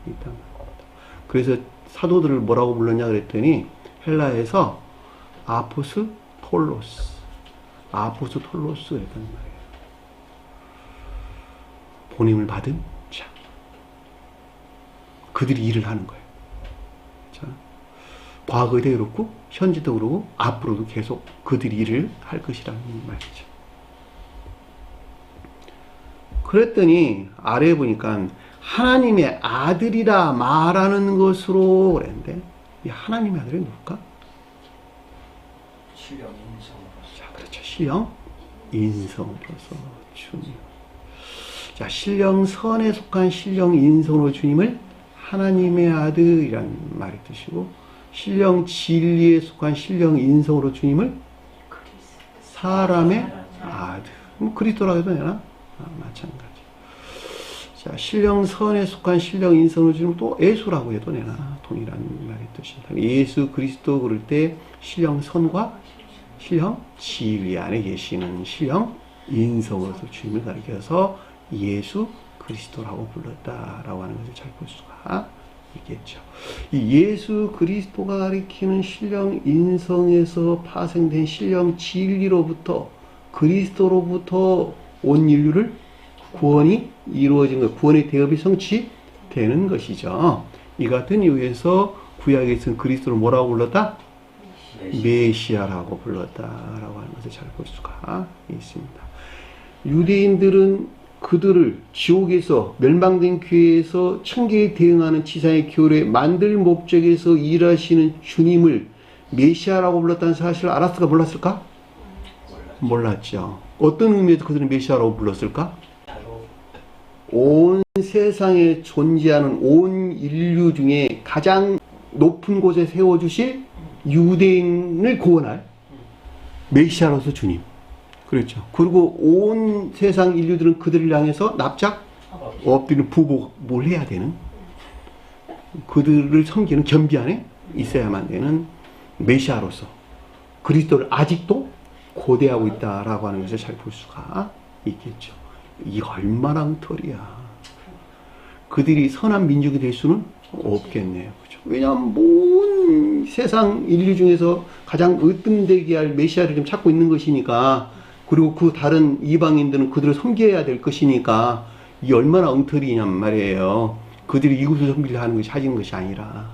있단 말입니다. 그래서 사도들을 뭐라고 불렀냐 그랬더니 헬라에서 아포스톨로스 그랬단 말이에요. 보냄을 받은 자. 그들이 일을 하는 거예요. 자, 과거에도 그렇고 현재도 그렇고 앞으로도 계속 그들이 일을 할 것이라는 말이죠. 그랬더니 아래에 보니까 하나님의 아들이라 말하는 것으로 그랬는데, 이 하나님의 아들이 누굴까? 신령 인성으로서. 자, 그렇죠. 신령 인성으로서 주님. 자, 신령 선에 속한 신령 인성으로 주님을 하나님의 아들이란 말이 뜻이고, 신령 진리에 속한 신령 인성으로 주님을 사람의 아들. 뭐 그리스도라고 해도 되나? 마찬가지. 자, 신령 선에 속한 신령 인성으로 주님을 또 예수라고 해도 되나? 동일한 말이 뜻입니다. 예수 그리스도 그럴 때 신령 선과 신령 진리 안에 계시는 신령 인성으로서 주님을 가리켜서 예수 그리스도라고 불렀다라고 하는 것을 잘 볼 수가 있겠죠. 이 예수 그리스도가 가리키는 신령 인성에서 파생된 신령 진리로부터, 그리스도로부터 온 인류를 구원이 이루어진 것, 구원의 대업이 성취되는 것이죠. 이 같은 이유에서 구약에서는 그리스도를 뭐라고 불렀다? 메시아라고 불렀다라고 하는 것을 잘 볼 수가 있습니다. 유대인들은 그들을 지옥에서 멸망된 교회에서 천계에 대응하는 지상의 교회를 만들 목적에서 일하시는 주님을 메시아라고 불렀다는 사실을 알았을까 몰랐을까? 몰랐죠. 어떤 의미에서 그들은 메시아라고 불렀을까? 온 세상에 존재하는 온 인류 중에 가장 높은 곳에 세워주실 유대인을 구원할 메시아로서 주님. 그렇죠. 그리고 온 세상 인류들은 그들을 향해서 납작 엎드리는 부복을 해야 되는, 그들을 섬기는 겸비 안에 있어야만 되는 메시아로서 그리스도를 아직도 고대하고 있다라고 하는 것을 잘 볼 수가 있겠죠. 이 얼마나 엉터리야. 그들이 선한 민족이 될 수는 없겠네요. 그렇죠? 왜냐하면 온 세상 인류 중에서 가장 으뜸되게 할 메시아를 좀 찾고 있는 것이니까, 그리고 그 다른 이방인들은 그들을 섬겨야 될 것이니까, 이 얼마나 엉터리냔 말이에요. 그들이 이웃을 섬기려 하는 것이 하진 것이 아니라.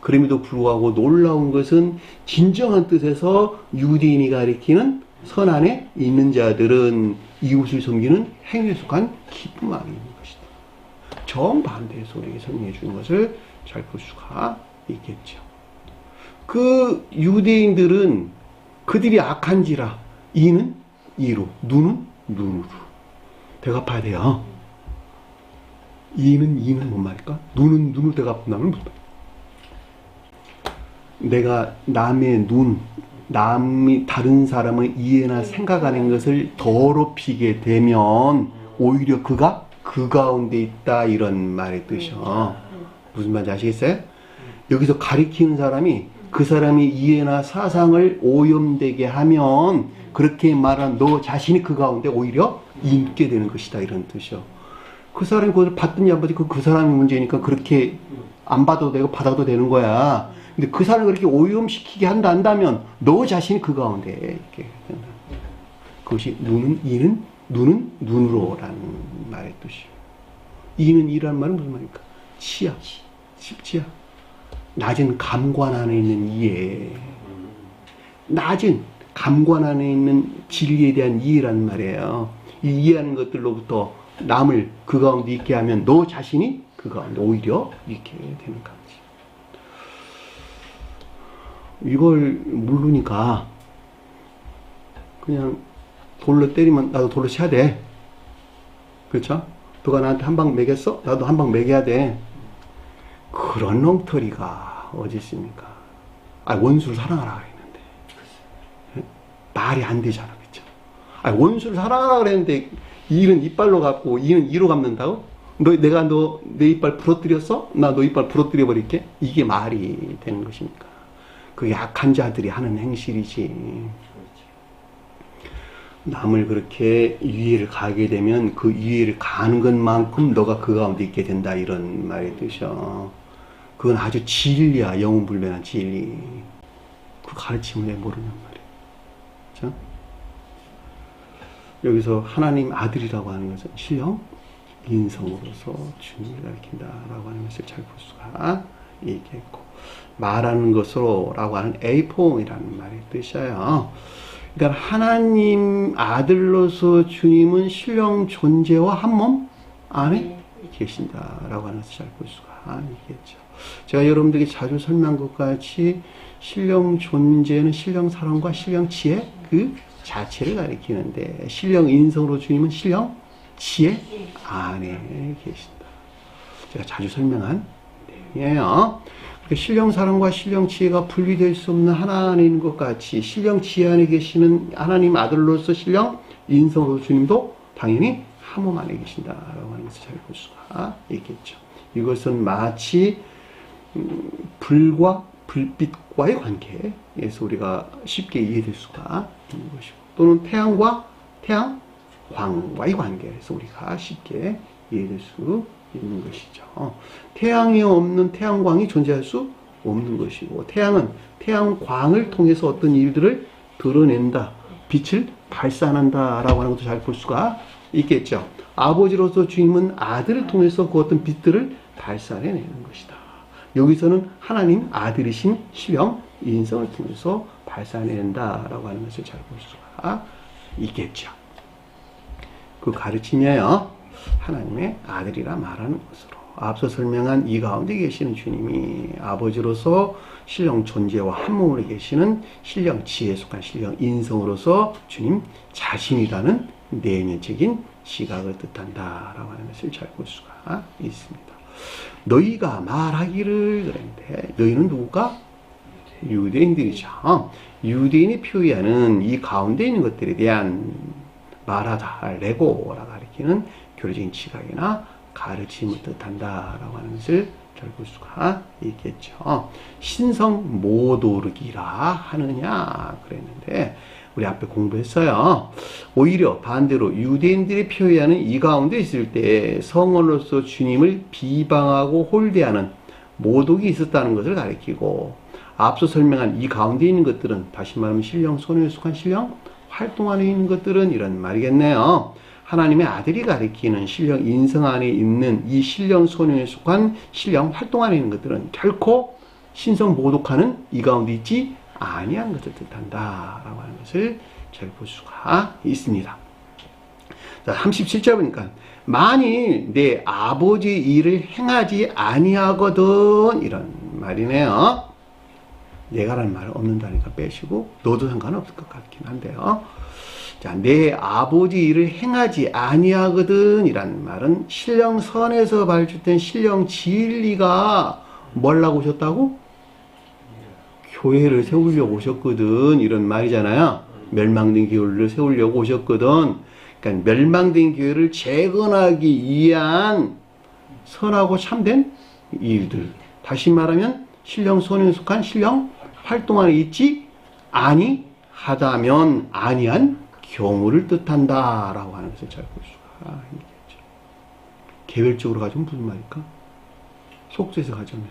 그럼에도 불구하고 놀라운 것은 진정한 뜻에서 유대인이 가리키는 선 안에 있는 자들은 이웃을 섬기는 행위에 속한 기쁨 안에 있는 것이다. 정반대에서 우리에게 설명해 주는 것을 잘 볼 수가 있겠죠. 그 유대인들은 그들이 악한지라 이는 이로, 눈은 눈으로 대갚아야 돼요. 이는 뭔 말일까? 눈은 눈으로 대갚는다면 무슨 말이야? 내가 남의 눈, 남이 다른 사람의 이해나 생각하는 것을 더럽히게 되면 오히려 그가 그 가운데 있다, 이런 말의 뜻이요. 무슨 말인지 아시겠어요? 여기서 가리키는 사람이 그 사람의 이해나 사상을 오염되게 하면 그렇게 말한 너 자신이 그 가운데 오히려 있게 되는 것이다, 이런 뜻이요. 그 사람이 그걸 받든지 안 받든지 그 사람의 문제니까 그렇게 안 받아도 되고 받아도 되는 거야. 근데 그 사람을 그렇게 오염시키게 한다면 너 자신이 그 가운데 이렇게 그것이 눈은 눈으로라는 말의 뜻이에요. 이는 이라는 말은 무슨 말입니까? 치야, 십지야. 낮은 감관 안에 있는 이해. 낮은 감관 안에 있는 진리에 대한 이해라는 말이에요. 이 이해하는 것들로부터 남을 그 가운데 있게 하면 너 자신이 그 가운데 오히려 있게 되는 거지. 이걸 모르니까 그냥 돌로 때리면 나도 돌로 쳐야 돼. 그렇죠? 너가 나한테 한 방 매겼어? 나도 한 방 매겨야 돼. 그런 엉터리가 어디 있습니까? 원수를 사랑하라 그랬는데 말이 안 되잖아. 그렇죠? 원수를 사랑하라 그랬는데 이는 이빨로 갚고 이는 이로 갚는다고? 내가 내 이빨 부러뜨렸어? 나 너 이빨 부러뜨려 버릴게? 이게 말이 되는 것입니까? 그 약한 자들이 하는 행실이지. 남을 그렇게 유해를 가게 되면 그 유해를 가는 것만큼 너가 그 가운데 있게 된다, 이런 말의 뜻이야. 그건 아주 진리야. 영혼불변한 진리. 그 가르침을 왜 모르는 말이야. 그렇죠? 여기서 하나님 아들이라고 하는 것은 신령 인성으로서 주님을 가리킨다라고 하는 것을 잘 볼 수가 있겠고, 말하는 것으로 라고 하는 에이폼이라는 말의 뜻이에요. 그러니까 하나님 아들로서 주님은 신령 존재와 한 몸 안에 계신다라고 하는 것을 잘 볼 수가 있겠죠. 제가 여러분들에게 자주 설명한 것 같이 신령 존재는 신령 사랑과 신령 지혜 그 자체를 가리키는데, 신령 인성으로 주님은 신령 지혜 안에 계신다. 제가 자주 설명한 내용이에요. 신령 사랑과 신령 지혜가 분리될 수 없는 하나님인 것 같이 신령 지혜 안에 계시는 하나님 아들로서 신령 인성으로 주님도 당연히 한 몸 안에 계신다라고 하는 것을 잘 볼 수가 있겠죠. 이것은 마치 불과 불빛과의 관계에서 우리가 쉽게 이해될 수가 있는 것이고, 또는 태양과 태양광과의 관계에서 우리가 쉽게 이해될 수 있는 것이죠. 태양이 없는 태양광이 존재할 수 없는 것이고, 태양은 태양광을 통해서 어떤 일들을 드러낸다, 빛을 발산한다라고 하는 것도 잘 볼 수가 있겠죠. 아버지로서 주님은 아들을 통해서 그 어떤 빛들을 발산해내는 것이다. 여기서는 하나님 아들이신 신령 인성을 통해서 발산해낸다라고 하는 것을 잘 볼 수가 있겠죠. 그 가르침이에요. 하나님의 아들이라 말하는 것으로 앞서 설명한 이 가운데 계시는 주님이 아버지로서 신령 존재와 한 몸으로 계시는 신령 지혜에 속한 신령 인성으로서 주님 자신이라는 내면적인 시각을 뜻한다라고 하는 것을 잘 볼 수가 있습니다. 너희가 말하기를 그랬는데, 너희는 누구가? 유대인들이죠. 유대인이 표현하는 이 가운데 있는 것들에 대한 말하다, 레고라 가리키는 교리적인 시각이나 가르침을 뜻한다라고 하는 것을 잘 볼 수가 있겠죠. 신성 모독이라 하느냐 그랬는데, 우리 앞에 공부했어요. 오히려 반대로 유대인들이 표현하는 이 가운데 있을 때 성원으로서 주님을 비방하고 홀대하는 모독이 있었다는 것을 가리키고, 앞서 설명한 이 가운데 있는 것들은 다시 말하면 신령 손에 속한 신령 활동 안에 있는 것들은 이런 말이겠네요. 하나님의 아들이 가리키는 신령 인성 안에 있는 이 신령 손에 속한 신령 활동 안에 있는 것들은 결코 신성 모독하는 이 가운데 있지 아니한 것을 뜻한다라고 하는 것을 잘 볼 수가 있습니다. 자, 37절 보니까 만일 내 아버지 일을 행하지 아니하거든, 이런 말이네요. 내가라는 말을 없는다니까 빼시고 너도 상관없을 것 같긴 한데요. 자, 내 아버지 일을 행하지 아니하거든 이란 말은 신령선에서 발주된 신령 진리가 뭘 하고 오셨다고? 교회를 세우려고 오셨거든, 이런 말이잖아요. 멸망된 교회를 세우려고 오셨거든. 그러니까 멸망된 교회를 재건하기 위한 선하고 참된 일들, 다시 말하면 신령 손에 속한 신령 활동 안에 있지 아니하다면 아니한 경우를 뜻한다라고 하는 것을 잘 볼 수가 있겠죠. 개별적으로 가져오면 무슨 말일까? 속죄에서 가져오면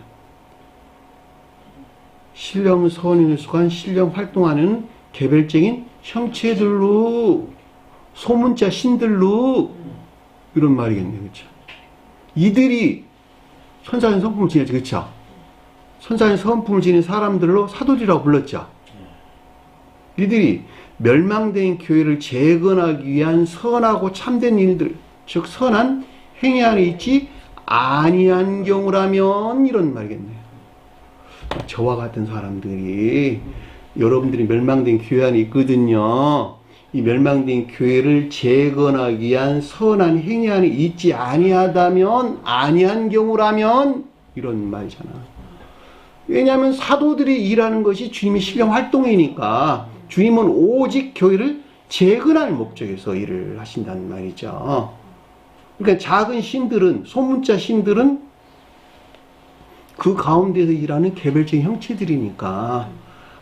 신령 선인에 속한 신령 활동하는 개별적인 형체들로 소문자 신들로 이런 말이겠네요. 그렇죠? 이들이 선사의 성품을 지내지. 그렇죠? 선사의 성품을 지닌 사람들로 사도들이라고 불렀죠. 이들이 멸망된 교회를 재건하기 위한 선하고 참된 일들, 즉 선한 행위 안에 있지 아니한 경우라면 이런 말이겠네요. 저와 같은 사람들이 여러분들이 멸망된 교회 안에 있거든요. 이 멸망된 교회를 재건하기 위한 선한 행위 안에 있지 아니하다면 아니한 경우라면 이런 말이잖아. 왜냐하면 사도들이 일하는 것이 주님의 신령 활동이니까 주님은 오직 교회를 재건할 목적에서 일을 하신다는 말이죠. 그러니까 작은 신들은, 소문자 신들은 그 가운데서 일하는 개별적인 형체들이니까,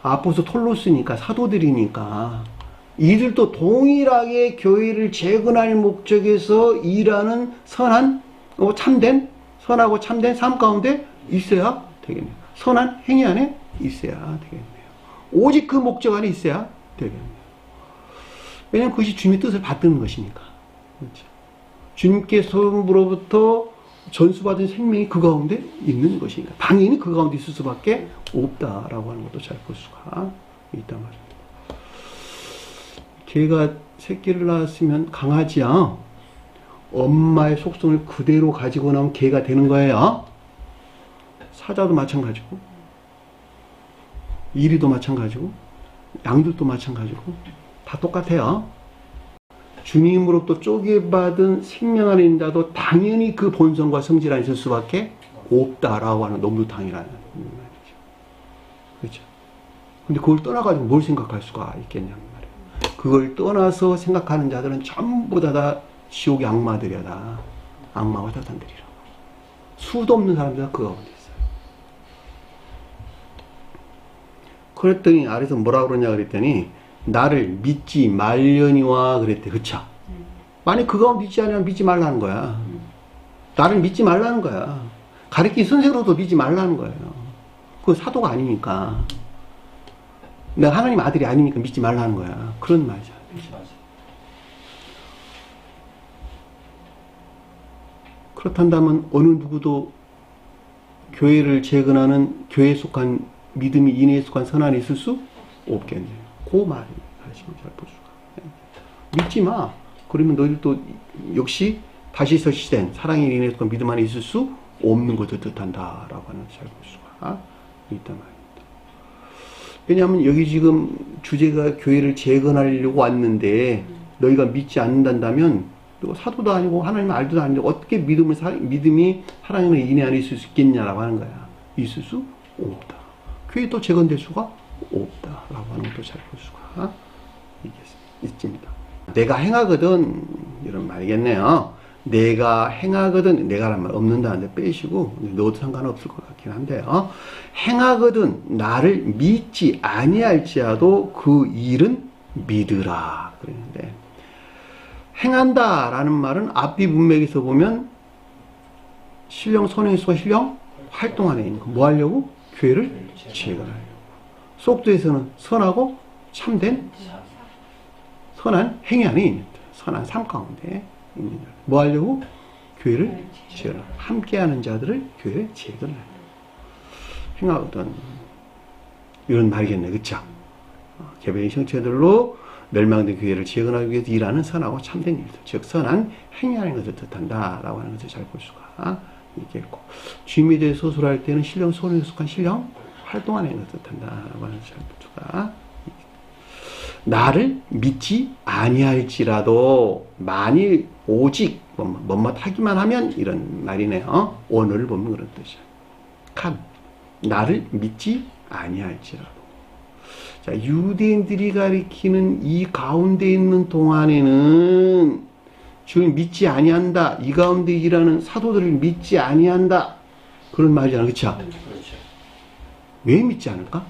아포스톨 톨로스니까, 사도들이니까, 이들도 동일하게 교회를 재건할 목적에서 일하는 선한, 참된, 선하고 참된 삶 가운데 있어야 되겠네요. 선한 행위 안에 있어야 되겠네요. 오직 그 목적 안에 있어야 되겠네요. 왜냐하면 그것이 주님의 뜻을 받드는 것이니까. 그렇죠? 주님께서로부터 전수받은 생명이 그 가운데 있는 것이니까. 당연히 그 가운데 있을 수밖에 없다라고 하는 것도 잘 볼 수가 있단 말입니다. 개가 새끼를 낳았으면 강아지야. 엄마의 속성을 그대로 가지고 나면 개가 되는 거예요. 사자도 마찬가지고, 이리도 마찬가지고, 양들도 마찬가지고, 다 똑같아요. 주님으로부터 쪼개받은 생명 안에 있는 자도 당연히 그 본성과 성질 안에 있을 수밖에 없다라고 하는 너무 당연한 말이죠. 그렇죠? 근데 그걸 떠나가지고 뭘 생각할 수가 있겠냐는 말이에요. 그걸 떠나서 생각하는 자들은 전부 다 지옥의 악마들이야. 다 악마와 사탄들이라고. 수도 없는 사람들 그 가운데 있어요. 그랬더니 아래서 뭐라 그러냐 그랬더니 나를 믿지 말려니와 그랬대. 그쵸? 만약 그 가운데 있지 않으면 믿지 말라는 거야. 나를 믿지 말라는 거야. 가르친 선생으로도 믿지 말라는 거예요. 그거 사도가 아니니까. 내가 하나님 아들이 아니니까 믿지 말라는 거야. 그런 말이잖아. 그렇단다면 어느 누구도 교회를 재건하는 교회에 속한 믿음이 인애에 속한 선안에 있을 수 없겠네요. 그 말을 하시면 잘 볼 수가. 믿지 마. 그러면 너희들도 역시 다시 설치된 사랑의 인애에 속한 믿음 안에 있을 수 없는 것을 뜻한다라고 하는 잘 볼 수가 있단 말입니다. 왜냐하면 여기 지금 주제가 교회를 재건하려고 왔는데 너희가 믿지 않는다면 사도도 아니고 하나님 알도 아닌데 어떻게 믿음이 사랑의 인애 안에 있을 수 있겠냐라고 하는 거야. 있을 수 없다. 교회 또 재건될 수가 없다라고 하는 것도 잘 볼 수가 있습니다. 내가 행하거든 이런 말이겠네요. 내가 행하거든, 내가란 말 없는다는데 빼시고 넣어도 상관없을 것 같긴 한데요. 행하거든 나를 믿지 아니할지라도 그 일은 믿으라 그러는데, 행한다라는 말은 앞뒤 문맥에서 보면 신령 선행수가 신령 활동 안에 있는 거. 뭐 하려고? 교회를 재건하려고. 속도에서는 선하고 참된 선한 행위 안에 있는 선한 삶 가운데 있는 자. 뭐 하려고? 교회를 재건하려고. 함께하는 자들을 교회를 재건하려고. 행하거든 이런 말이겠네. 그쵸? 개별의 형체들로 멸망된 교회를 재건하기 위해서 일하는 선하고 참된 일들, 즉 선한 행위하는 것을 뜻한다라고 하는 것을 잘 볼 수가 있겠고, 주님에 대해 소설할 때는 신령 소원에 속한 신령 활동하는 것을 뜻한다라고 하는 것을 잘 볼 수가 있겠고, 나를 믿지 아니할지라도 만일 오직 뭐뭇 하기만 하면 이런 말이네요. 오늘을 보면 그런 뜻이야. 나를 믿지 아니할지라도. 자, 유대인들이 가리키는 이 가운데 있는 동안에는 주님 믿지 아니한다. 이 가운데 일하는 사도들을 믿지 아니한다. 그런 말이잖아. 그쵸? 그렇죠. 왜 믿지 않을까?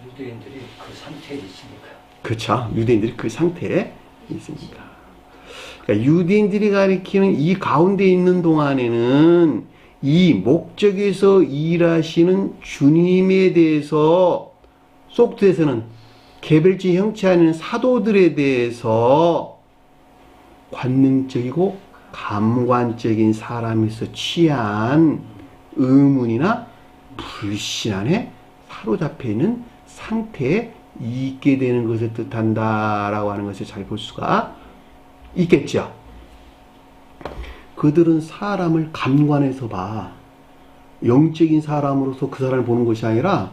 유대인들이 그 상태에 있으니까. 그쵸. 유대인들이 그 상태에 있습니다. 그러니까 유대인들이 가리키는 이 가운데 있는 동안에는 이 목적에서 일하시는 주님에 대해서 속도에서는 개별적 형체 아닌 사도들에 대해서 관능적이고 감관적인 사람에서 취한 의문이나 불신 안에 사로잡혀 있는 상태에 있게 되는 것을 뜻한다라고 하는 것을 잘 볼 수가 있겠죠. 그들은 사람을 감관해서 봐. 영적인 사람으로서 그 사람을 보는 것이 아니라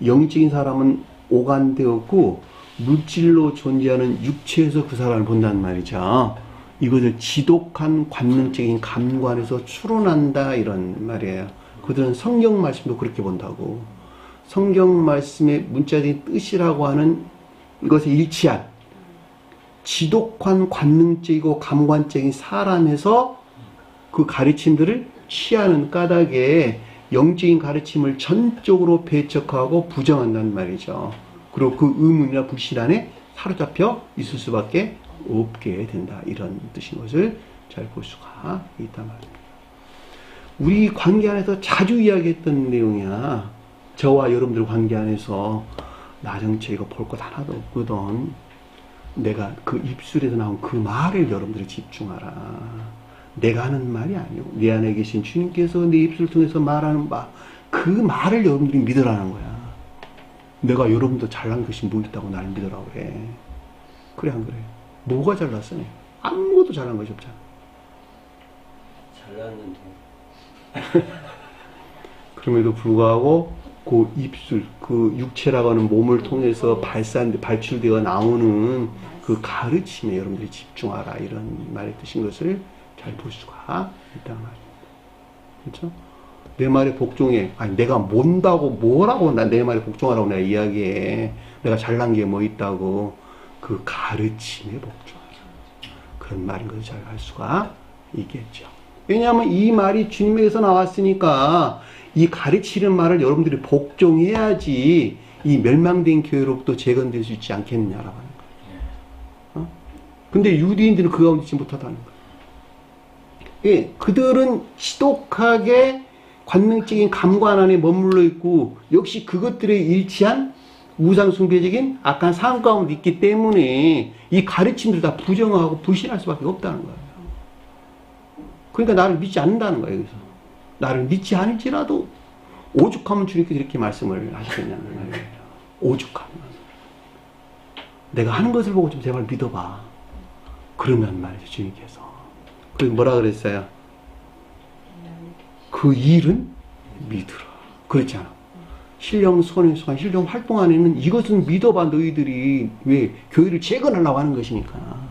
영적인 사람은 오간되었고 물질로 존재하는 육체에서 그 사람을 본단 말이죠. 이것을 지독한 관능적인 감관에서 추론한다 이런 말이에요. 그들은 성경 말씀도 그렇게 본다고. 성경 말씀의 문자적인 뜻이라고 하는 이것에 일치한 지독한 관능적이고 감관적인 사람에서 그 가르침들을 취하는 까닭에 영적인 가르침을 전적으로 배척하고 부정한다는 말이죠. 그리고 그 의문이나 불신 안에 사로잡혀 있을 수밖에 없게 된다. 이런 뜻인 것을 잘 볼 수가 있단 말입니다. 우리 관계 안에서 자주 이야기했던 내용이야. 저와 여러분들 관계 안에서 나 정체 이거 볼 것 하나도 없거든. 내가 그 입술에서 나온 그 말을 여러분들이 집중하라. 내가 하는 말이 아니고 내 안에 계신 주님께서 내 입술을 통해서 말하는 바, 그 말을 여러분들이 믿으라는 거야. 내가 여러분도 잘난 것이 뭐 있다고 나를 믿으라고 그래. 그래 안 그래? 뭐가 잘났어? 아무것도 잘난 것이 없잖아. 잘났는데. 그럼에도 불구하고 그 입술, 그 육체라고 하는 몸을 통해서 발출되어 나오는 그 가르침에 여러분들이 집중하라. 이런 말의 뜻인 것을 잘 볼 수가 있단 말입니다. 그렇죠? 내 말에 복종해. 아니, 내가 뭔다고, 뭐라고 내 말에 복종하라고 내가 이야기해. 내가 잘난 게 뭐 있다고. 그 가르침에 복종하라. 그런 말인 것을 잘 알 수가 있겠죠. 왜냐하면 이 말이 주님에게서 나왔으니까 이 가르치는 말을 여러분들이 복종해야지 이 멸망된 교회로부터 재건될 수 있지 않겠느냐라고 하는 거예요. 근데 유대인들은 그 가운데 있지 못하다는 거예요. 예, 그들은 지독하게 관능적인 감관 안에 머물러 있고 역시 그것들에 일치한 우상숭배적인 악한 삶 가운데 있기 때문에 이 가르침들 다 부정하고 불신할 수밖에 없다는 거예요. 그러니까 나를 믿지 않는다는 거예요. 여기서 나를 믿지 않을지라도 오죽하면 주님께서 이렇게 말씀을 하시겠냐는 말이에요. 오죽하면 내가 하는 것을 보고 좀 제발 믿어봐. 그러면 말이죠, 주님께서. 그래서 뭐라 그랬어요? 그 일은 믿으라. 그랬잖아. 신령 선행수관, 신령 활동 안에는 이것은 믿어봐. 너희들이 왜 교회를 재건하려고 하는 것이니까.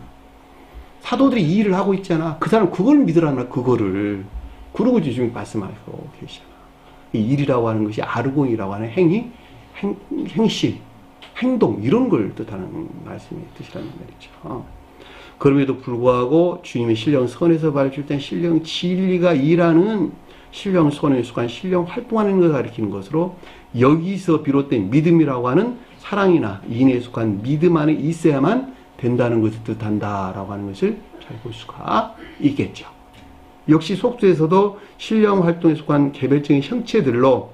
사도들이 이 일을 하고 있잖아. 그 사람 그걸 믿으라는 말, 그거를. 그러고 지금 말씀하시고 계시잖아. 이 일이라고 하는 것이 아르곤이라고 하는 행위, 행실, 행동 이런 걸 뜻하는 말씀의 뜻이라는 말이죠. 그럼에도 불구하고 주님의 신령 선에서 발출된 신령 진리가 일하는 신령 선에 속한 신령 활동하는 것을 가리키는 것으로 여기서 비롯된 믿음이라고 하는 사랑이나 인애에 속한 믿음 안에 있어야만 된다는 것을 뜻한다라고 하는 것을 잘 볼 수가 있겠죠. 역시 속주에서도 신령 활동에 속한 개별적인 형체들로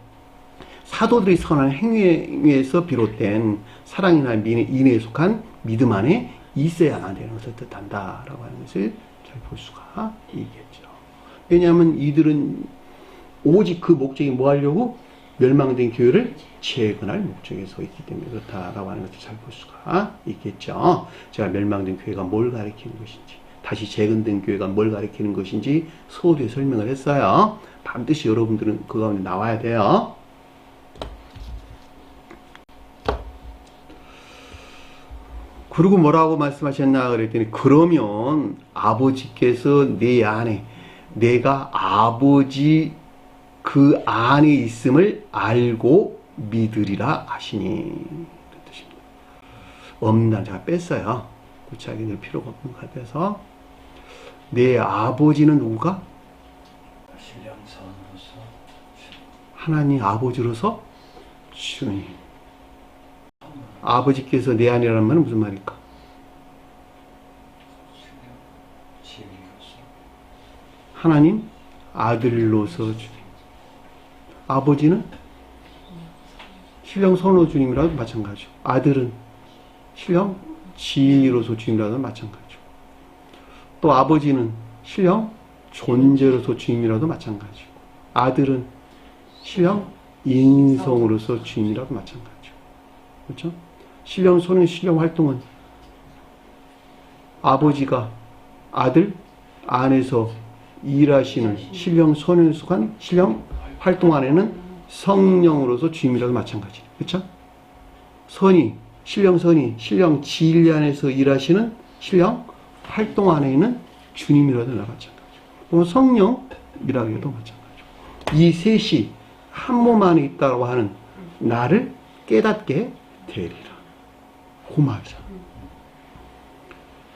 사도들이 선한 행위에서 비롯된 사랑이나 인애에 속한 믿음 안에 있어야만 되는 것을 뜻한다라고 하는 것을 잘 볼 수가 있겠죠. 왜냐하면 이들은 오직 그 목적이 뭐 하려고? 멸망된 교회를 재건할 목적에 서 있기 때문에 그렇다라고 하는 것을 잘 볼 수가 있겠죠. 제가 멸망된 교회가 뭘 가리키는 것인지, 다시 재건된 교회가 뭘 가리키는 것인지 서두에 설명을 했어요. 반드시 여러분들은 그 가운데 나와야 돼요. 그리고 뭐라고 말씀하셨나 그랬더니, 그러면 아버지께서 내 안에, 내가 아버지 그 안에 있음을 알고 믿으리라 하시니, 그런 뜻입니다. 없는 제가 뺐어요. 구체하게 늘 필요가 없는 것 같아서. 내 아버지는 누구가? 신령선으로서 하나님 아버지로서 주님. 아버지께서 내 안이라는 말은 무슨 말일까? 하나님 아들로서 주님. 아버지는 신령 선호 주님이라도 마찬가지죠. 아들은 신령 지인으로서 주님이라도 마찬가지죠. 또 아버지는 신령 존재로서 주님이라도 마찬가지고, 아들은 신령 인성으로서 주님이라도 마찬가지죠. 그렇죠? 신령 선행, 신령 활동은 아버지가 아들 안에서 일하시는 신령 선행에 속한 신령 활동 안에는 성령으로서 주님이라도 마찬가지예요. 그렇죠? 선이, 신령 선이, 신령 진리 안에서 일하시는 신령 활동 안에 있는 주님이라도 마찬가지죠. 또 성령이라고 해도 마찬가지죠. 이 셋이 한 몸 안에 있다고 하는 나를 깨닫게 되리라. 그 말이죠.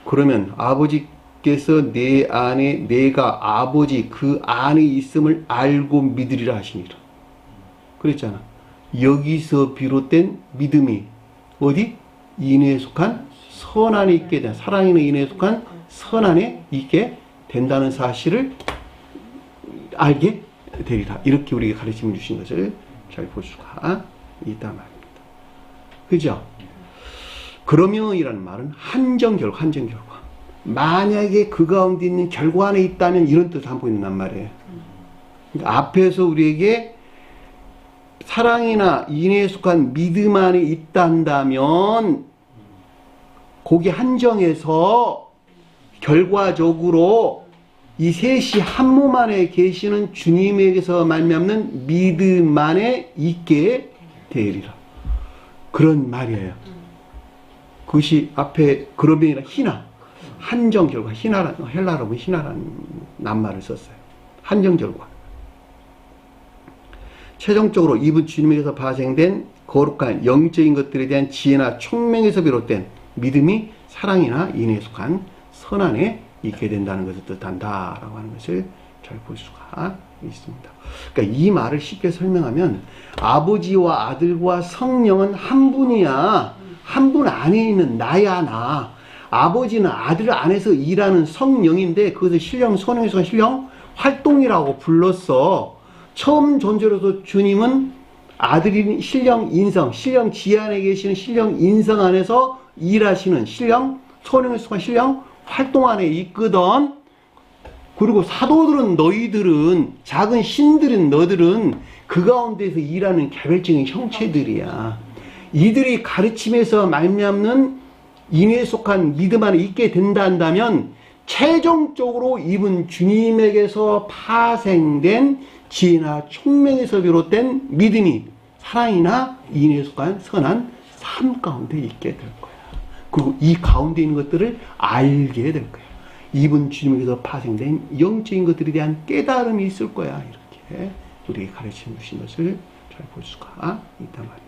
그러면 아버지께서 내 안에, 내가 아버지 그 안에 있음을 알고 믿으리라 하시니라. 그랬잖아. 여기서 비롯된 믿음이 어디? 인에 속한 선 안에 있게 된, 사랑인의 인에 속한 선 안에 있게 된다는 사실을 알게 되리라. 이렇게 우리에게 가르침을 주신 것을 잘 볼 수가 있단 말입니다. 그죠? 그러면이라는 말은 한정 결과. 만약에 그 가운데 있는 결과 안에 있다면 이런 뜻을 담고 있단 말이에요. 그러니까 앞에서 우리에게 사랑이나 인에 속한 믿음 안에 있단다면 거기 한정에서 결과적으로 이 셋이 한 몸 안에 계시는 주님에게서 말미암는 믿음 안에 있게 되리라. 그런 말이에요. 그것이 앞에 그러면이라 희나, 한정 결과, 희나라는, 헬라로 보면 희나라는 낱말을 썼어요. 한정 결과. 최종적으로 이분 주님에게서 발생된 거룩한 영적인 것들에 대한 지혜나 총명에서 비롯된 믿음이 사랑이나 인에 속한 선 안에 있게 된다는 것을 뜻한다라고 하는 것을 잘 볼 수가 있습니다. 그러니까 이 말을 쉽게 설명하면 아버지와 아들과 성령은 한 분이야. 한 분 안에 있는 나야 나. 아버지는 아들 안에서 일하는 성령인데 그것을 신령 선행에서 신령 활동이라고 불렀어. 처음 존재로서 주님은 아들인 신령 인성, 신령 지 안에 계시는 신령 인성 안에서 일하시는 신령 선행에 속한 신령 활동 안에 있거든. 그리고 사도들은 너희들은, 작은 신들은 너들은 그 가운데서 일하는 개별적인 형체들이야. 이들이 가르침에서 말미암는 인에 속한 믿음 안에 있게 된다 한다면 최종적으로 이분 주님에게서 파생된 지혜나 총명에서 비롯된 믿음이 사랑이나 인에 속한 선한 삶 가운데 있게 될 거야. 그리고 이 가운데 있는 것들을 알게 될 거야. 이분 주님에게서 파생된 영적인 것들에 대한 깨달음이 있을 거야. 이렇게 우리에게 가르쳐 주신 것을 잘 볼 수가 있단 말입니다.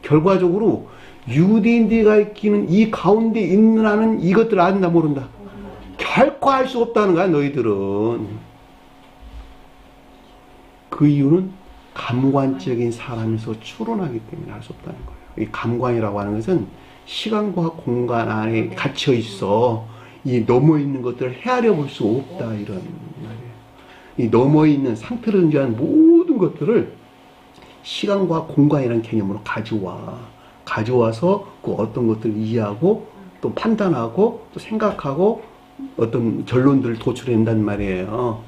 결과적으로 유대인들이 가르치는 이 가운데 있는 한은 이것들을 안다 모른다. 결코 알 수 없다는 거야. 너희들은. 그 이유는 감관적인 사람에서 추론하기 때문에 알 수 없다는 거예요. 이 감관이라고 하는 것은 시간과 공간 안에 갇혀 있어. 이 넘어 있는 것들을 헤아려 볼 수 없다. 이런 말이에요. 이 넘어 있는 상태를 존재하는 모든 것들을 시간과 공간이라는 개념으로 가져와서 그 어떤 것들을 이해하고 또 판단하고 또 생각하고 어떤 결론들을 도출한단 말이에요.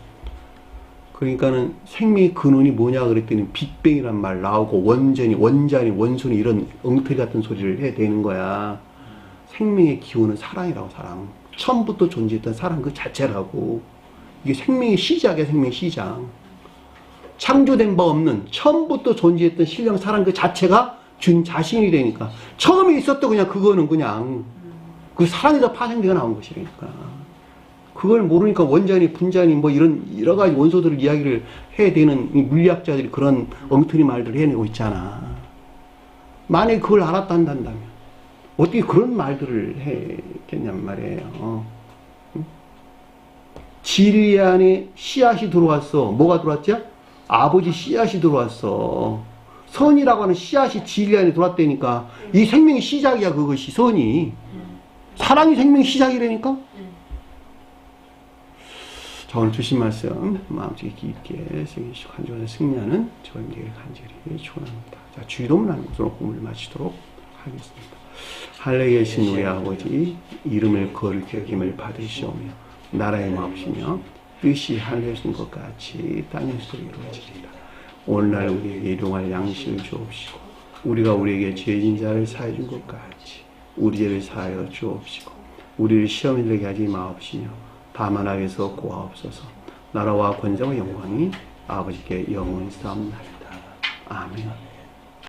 그러니까는 생명의 근원이 뭐냐 그랬더니 빅뱅이란 말 나오고 원전이, 원자니, 원소니 이런 엉터리 같은 소리를 해야 되는 거야. 생명의 기원은 사랑이라고, 사랑. 처음부터 존재했던 사랑 그 자체라고. 이게 생명의 시작이야, 생명의 시작. 창조된 바 없는 처음부터 존재했던 신령 사랑 그 자체가 주님 자신이 되니까 처음에 있었던 그냥 그거는 그냥 그 사랑에서 파생되어 나온 것이니까. 그걸 모르니까 원자니 분자니 뭐 이런 여러 가지 원소들을 이야기를 해야 되는 물리학자들이 그런 엉터리 말들을 해내고 있잖아. 만약에 그걸 알았단다면 어떻게 그런 말들을 했겠냔 말이에요. 진리 안에 씨앗이 들어왔어. 뭐가 들어왔죠? 아버지 씨앗이 들어왔어. 선이라고 하는 씨앗이 진리 안에 들어왔다니까. 이 생명의 시작이야, 그것이. 선이. 사랑이 생명의 시작이라니까? 자, 오늘 주신 말씀 마음속에 깊게 새기시고 한 주간에 승리하는 저희 되기를 간절히 축원합니다. 자, 주기도문 하는 것으로 공부를 마치도록 하겠습니다. 하늘에 계신 우리 아버지, 이름을 거룩히 여김을 받으시오며 나라의 마옵시며 뜻이 하늘에서 것 같이 땅에서도 이루어지리라. 오늘날 우리에게 일용할 양식을 주옵시고 우리가 우리에게 죄진 자를 사해 준 것 같이 우리 죄를 사하여 주옵시고 우리를 시험에 들게 하지 마옵시며 다만 악에서 구하옵소서. 나라와 권세와 영광이 아버지께 영원히 쌓옵나이다. 아멘.